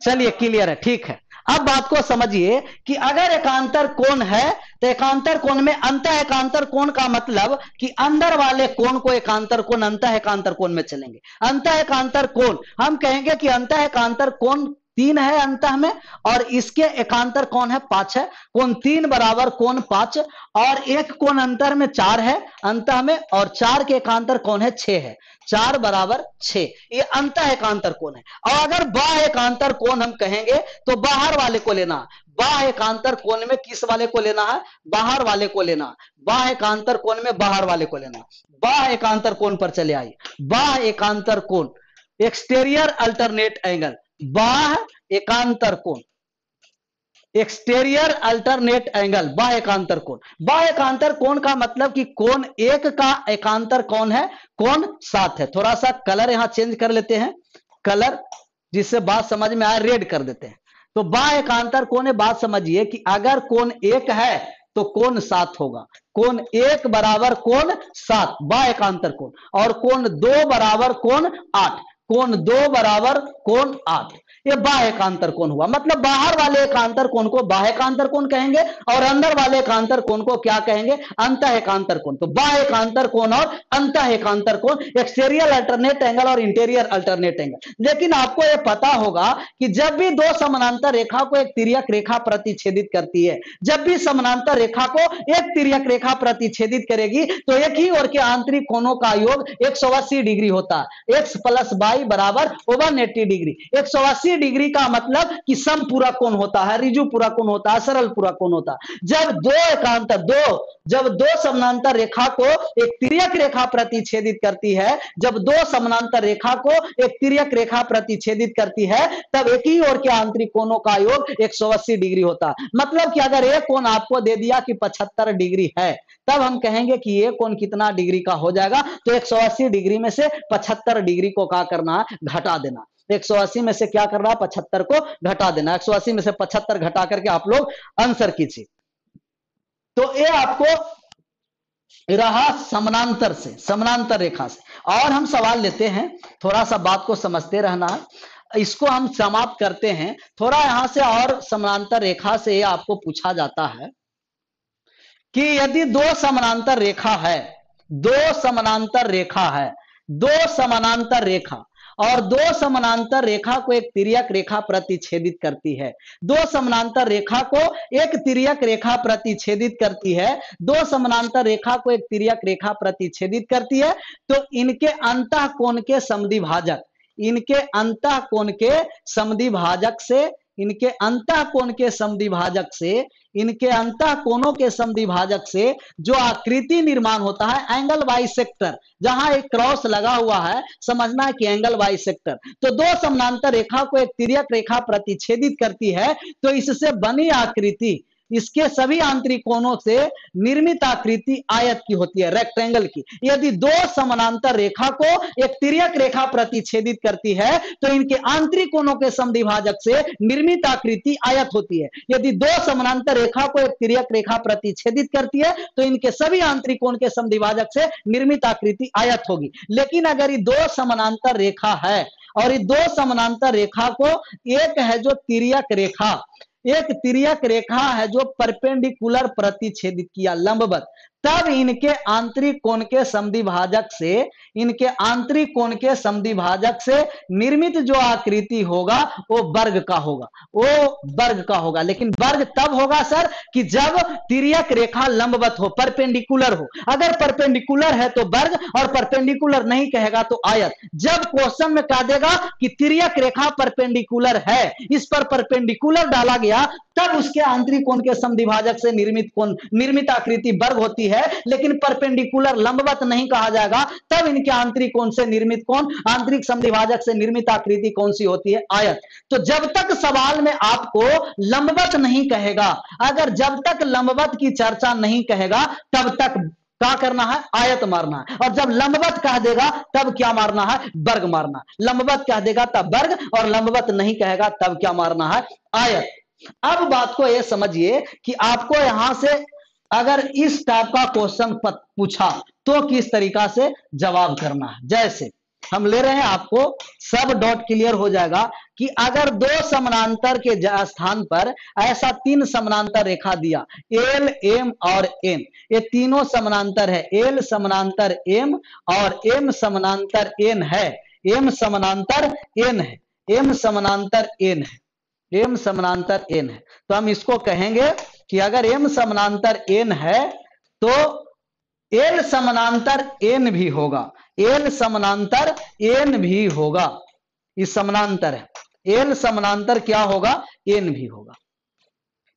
चलिए क्लियर है, ठीक है। अब बात को समझिए कि अगर एकांतर कोण है तो एकांतर कोण में अंतः एकांतर कोण का मतलब कि अंदर वाले कोण को एकांतर कोण, अंतः एकांतर कोण में चलेंगे। अंतः एकांतर कोण हम कहेंगे कि अंतः एकांतर कोण 3 है अंतः में और इसके एकांतर कोण है 5 है। कोण 3 बराबर कोण 5 और एक कोण अंतर में 4 है अंतः में और 4 के एकांतर कोण है 6 है, 4 बराबर 6, ये अंतः एकांतर कोण है। और अगर बाह्य एकांतर कोण हम कहेंगे तो बाहर वाले को लेना, बाह्य एकांतर कोण में किस वाले को लेना है, बाहर वाले को लेना, बाह्य एकांतर कोण में बाहर वाले को लेना। बाह्य एकांतर कोण पर चले आइए, बाह्य एकांतर कोण एक्सटीरियर अल्टरनेट एंगल, बाह्य एकांतर कोण, एक्सटीरियर अल्टरनेट एंगल, बाह्य एकांतर कोण। बाह्य एकांतर कोण का मतलब कि कोण एक का एकांतर कौन है, कोण 7 है। थोड़ा सा कलर यहां चेंज कर लेते हैं, कलर जिससे बात समझ में आए, रेड कर देते हैं। तो बाह्य एकांतर कोण है, बात समझिए कि अगर कोण 1 है तो कोण 7 होगा। कोण 1 बराबर कोण 7 बाह्य एकांतर कोण, और कोण 2 बराबर कोण 8, कोण 2 बराबर कोण 8, ये बाह्य एकांतर कोण हुआ। मतलब बाहर वाले एकांतर कोण को बाह्य एकांतर कोण कहेंगे और अंदर वाले एकांतर कोण को क्या कहेंगे, अंतः एकांतर कोण। तो बाह्य एकांतर कोण और अंतः एकांतर कोण, एक्सटीरियर अल्टरनेट एंगल और इंटीरियर अल्टरनेट एंगल। लेकिन आपको यह पता होगा कि जब भी दो समानांतर रेखा को एक तिर्यक रेखा प्रतिच्छेदित करती है, जब भी समानांतर रेखा को एक तिर्यक रेखा प्रतिच्छेदित करेगी तो एक ही ओर के आंतरिक कोणों का योग 180 डिग्री होता है। x प्लस वाई बराबर 180 डिग्री। 180 डिग्री का मतलब कि समपूरक कोण होता है, ऋजु पूरक कोण होता है, सरल पूरक कोण होता है। जब दो समानांतर रेखा को एक तिर्यक रेखा प्रतिच्छेदित करती है, जब दो समानांतर रेखा को एक तिर्यक रेखा प्रतिच्छेदित करती है, तब एक ही ओर के आंतरिक कोणों का योग 180 डिग्री होता है। मतलब कि अगर एक कोण आपको दे दिया कि 75 डिग्री है, तब हम कहेंगे कि ये कोण कितना डिग्री का हो जाएगा, तो 180 डिग्री में से 75 डिग्री को क्या करना है, घटा देना। 180 में से क्या करना है, 75 को घटा देना। 180 में से 75 घटा करके आप लोग आंसर कीजिए। तो ये आपको रहा समानांतर से, समानांतर रेखा से। और हम सवाल लेते हैं, थोड़ा सा बात को समझते रहना है, इसको हम समाप्त करते हैं। थोड़ा यहां से और समानांतर रेखा से आपको पूछा जाता है कि यदि दो समानांतर रेखा है, दो समानांतर रेखा है, दो समानांतर रेखा, और दो समानांतर रेखा को एक तिर्यक रेखा प्रतिच्छेदित करती है, दो समानांतर रेखा को एक तिर्यक रेखा प्रतिच्छेदित करती है, दो समानांतर रेखा को एक तिर्यक रेखा प्रतिच्छेदित करती है, तो इनके अंतः कोण के समद्विभाजक, इनके अंतः कोण के समद्विभाजक से, इनके अंतः कोण के समद्विभाजक से, इनके अंतः कोणों के समद्विभाजक से जो आकृति निर्माण होता है, एंगल बाइसेक्टर, जहां एक क्रॉस लगा हुआ है, समझना है कि एंगल बाइसेक्टर। तो दो समानांतर रेखा को एक तिर्यक रेखा प्रतिच्छेदित करती है, तो इससे बनी आकृति, इसके सभी आंतरिक कोणों से निर्मित आकृति आयत की होती है, रेक्टेंगल की। यदि दो समानांतर रेखा को एक तिर्यक रेखा प्रतिच्छेदित करती है, तो इनके आंतरिक कोणों के समद्विभाजक से निर्मित आकृति आयत होती है। यदि दो समानांतर रेखा को एक तिर्यक रेखा प्रतिच्छेदित करती है, तो इनके सभी आंतरिक कोण के समद्विभाजक से निर्मित आकृति आयत होगी। लेकिन अगर ये दो समानांतर रेखा है, और ये दो समानांतर रेखा को एक है जो तिर्यक रेखा, एक तिर्यक रेखा है जो परपेंडिकुलर प्रतिच्छेदित किया, लंबवत, तब इनके आंतरिक कोण के समद्विभाजक से, इनके आंतरिक कोण के समद्विभाजक से निर्मित जो आकृति होगा वो वर्ग का होगा, वो वर्ग का होगा। लेकिन वर्ग तब होगा सर कि जब तिर्यक रेखा लंबवत हो, परपेंडिकुलर हो। अगर परपेंडिकुलर है तो वर्ग, और परपेंडिकुलर नहीं कहेगा तो आयत। जब क्वेश्चन में कह देगा कि तिर्यक रेखा परपेंडिकुलर है, इस पर परपेंडिकुलर डाला गया, तब उसके आंतरिक कोण के समद्विभाजक से निर्मित कोण, निर्मित आकृति वर्ग होती है। लेकिन परपेंडिकुलर लंबवत नहीं कहा जाएगा, तब इनके आंतरिक कोण से निर्मित कोण, आंतरिक समद्विभाजक से निर्मित आकृति कौन सी होती है, आयत। तो जब तक सवाल में आपको लंबवत नहीं कहेगा, अगर जब तक लंबवत की चर्चा नहीं कहेगा, तब तक क्या करना है, आयत मारना है। और जब लंबवत कह देगा तब क्या मारना है, वर्ग मारना। लंबवत कह देगा तब वर्ग, और लंबवत नहीं कहेगा तब क्या मारना है, आयत। अब बात को यह समझिए कि आपको यहां से अगर इस टाइप का क्वेश्चन पूछा तो किस तरीका से जवाब करना है। जैसे हम ले रहे हैं, आपको सब डॉट क्लियर हो जाएगा कि अगर दो समानांतर के स्थान पर ऐसा तीन समानांतर रेखा दिया, एल, एम और एन, ये तीनों समानांतर है, एल समानांतर एम और एम समानांतर एन है, एम समानांतर एन है, एम समानांतर एन है, एम समानांतर एन है। तो हम इसको कहेंगे कि अगर एम समानांतर एन है तो एल समानांतर एन भी होगा, एल समानांतर एन भी होगा। इस समानांतर है, एल समानांतर क्या होगा, एन भी होगा,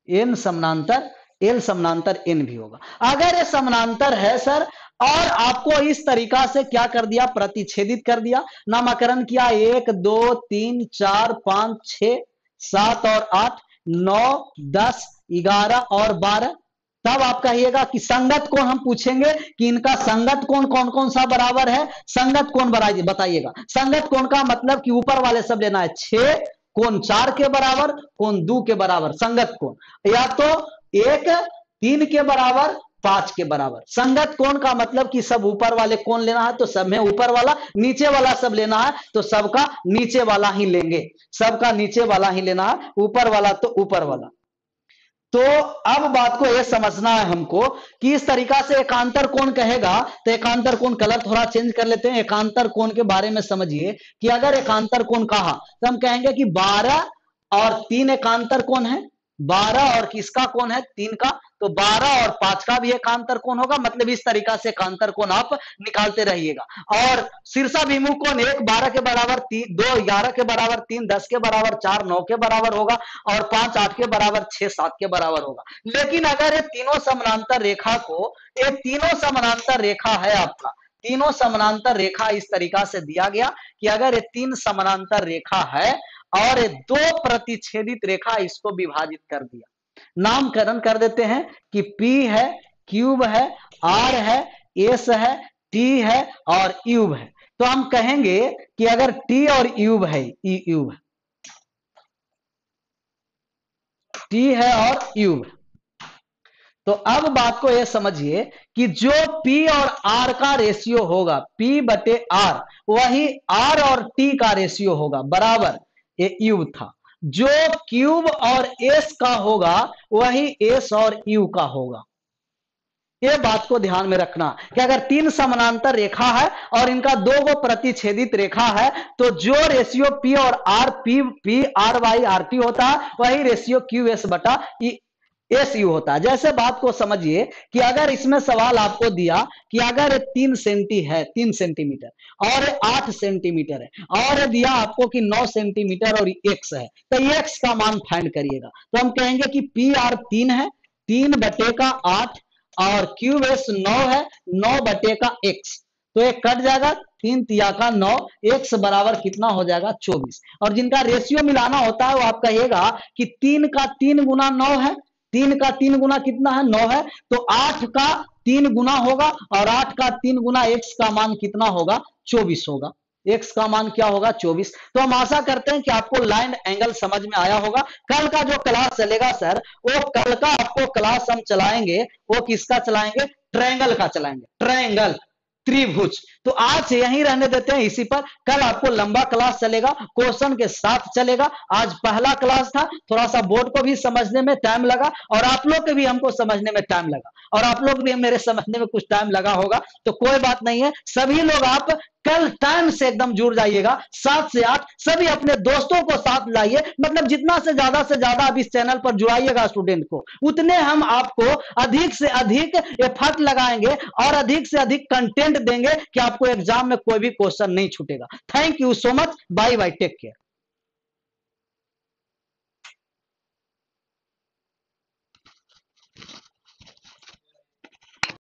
एन समानांतर, एल समानांतर एन भी होगा। अगर ये समानांतर है सर, और आपको इस तरीका से क्या कर दिया, प्रतिच्छेदित कर दिया, नामकरण किया 1 2 3 4 5 6 7 और 8, 9, 10, 11 और 12। तब आप कहिएगा कि संगत कोण हम पूछेंगे कि इनका संगत कोण कौन कौन सा बराबर है। संगत कोण बताइएगा। संगत कोण का मतलब कि ऊपर वाले सब लेना है, 6 कोण 4 के बराबर, कोण 2 के बराबर संगत कोण, या तो 1 3 के बराबर, 5 के बराबर। संगत कोण का मतलब कि सब ऊपर वाले कोण लेना है तो सब में ऊपर वाला, नीचे वाला सब लेना है तो सबका नीचे वाला ही लेंगे, सबका नीचे वाला ही लेना है, ऊपर वाला तो ऊपर वाला। तो अब बात को यह समझना है हमको कि इस तरीका से एकांतर कोण कहेगा तो एकांतर कोण, कलर थोड़ा चेंज कर लेते हैं। एकांतर कोण के बारे में समझिए कि अगर एकांतर कोण कहा तो हम कहेंगे कि 12 और 3 एकांतर कोण है। 12 और किसका कोण है, 3 का, तो 12 और 5 का भी एकांतर कोण होगा। मतलब इस तरीका से एकांतर कोण आप निकालते रहिएगा। और शीर्षाभिमुख कोण 1 12 के बराबर, 2 11 के बराबर, 3 10 के बराबर, 4 9 के बराबर होगा और 5 8 के बराबर, 6 7 के बराबर होगा। लेकिन अगर ये तीनों समानांतर रेखा को, ये तीनों समानांतर रेखा है आपका, तीनों समानांतर रेखा इस तरीका से दिया गया कि अगर ये 3 समानांतर रेखा है और ये 2 प्रतिच्छेदित रेखा, इसको विभाजित कर दिया, नामकरण कर देते हैं कि P है, क्यूब है, R है, S है, T है और यूब है। तो हम कहेंगे कि अगर T और यूब है, यूब है, T है और यूब है, तो अब बात को यह समझिए कि जो P और R का रेशियो होगा, P बटे R, वही R और T का रेशियो होगा, बराबर, ये U था। जो क्यूब और S का होगा वही S और U का होगा। ये बात को ध्यान में रखना कि अगर 3 समानांतर रेखा है और इनका 2 को प्रतिच्छेदित रेखा है तो जो रेशियो P और R, P R by RT होता है वही रेशियो QS बटा SU होता है। जैसे बात को समझिए कि अगर इसमें सवाल आपको दिया कि अगर 3 सेंटी है, 3 सेंटीमीटर और 8 सेंटीमीटर है और दिया आपको कि 9 सेंटीमीटर और x है, तो x का मान फाइंड करिएगा। तो हम कहेंगे कि PR 3 है, 3 बटे का 8 और QS 9 है, 9 बटे का x, तो ये कट जाएगा, 3 तिया का 9, x बराबर कितना हो जाएगा 24। और जिनका रेशियो मिलाना होता है वो आप कहिएगा कि 3 का 3 गुना 9 है, 3 का 3 गुना कितना है 9 है, तो 8 का 3 गुना होगा और 8 का 3 गुना x का मान कितना होगा 24 होगा। x का मान क्या होगा 24। तो हम आशा करते हैं कि आपको लाइन एंगल समझ में आया होगा। कल का जो क्लास चलेगा सर, वो कल का आपको क्लास हम चलाएंगे, वो किसका चलाएंगे, ट्रायंगल का चलाएंगे, ट्रायंगल, त्रिभुज। तो आज यहीं रहने देते हैं इसी पर, कल आपको लंबा क्लास चलेगा, क्वेश्चन के साथ चलेगा। आज पहला क्लास था, थोड़ा सा बोर्ड को भी समझने में टाइम लगा और आप लोग के भी हमको समझने में टाइम लगा और आप लोग भी मेरे समझने में कुछ टाइम लगा होगा, तो कोई बात नहीं है। सभी लोग आप कल टाइम से एकदम जुड़ जाइएगा, 7 से 8 सभी अपने दोस्तों को साथ लाइए। मतलब जितना से ज्यादा आप इस चैनल पर जुड़ाइएगा स्टूडेंट को, उतने हम आपको अधिक से अधिक एफर्ट लगाएंगे और अधिक से अधिक कंटेंट देंगे कि आपको एग्जाम में कोई भी क्वेश्चन नहीं छूटेगा। Thank you so much, bye bye, take care.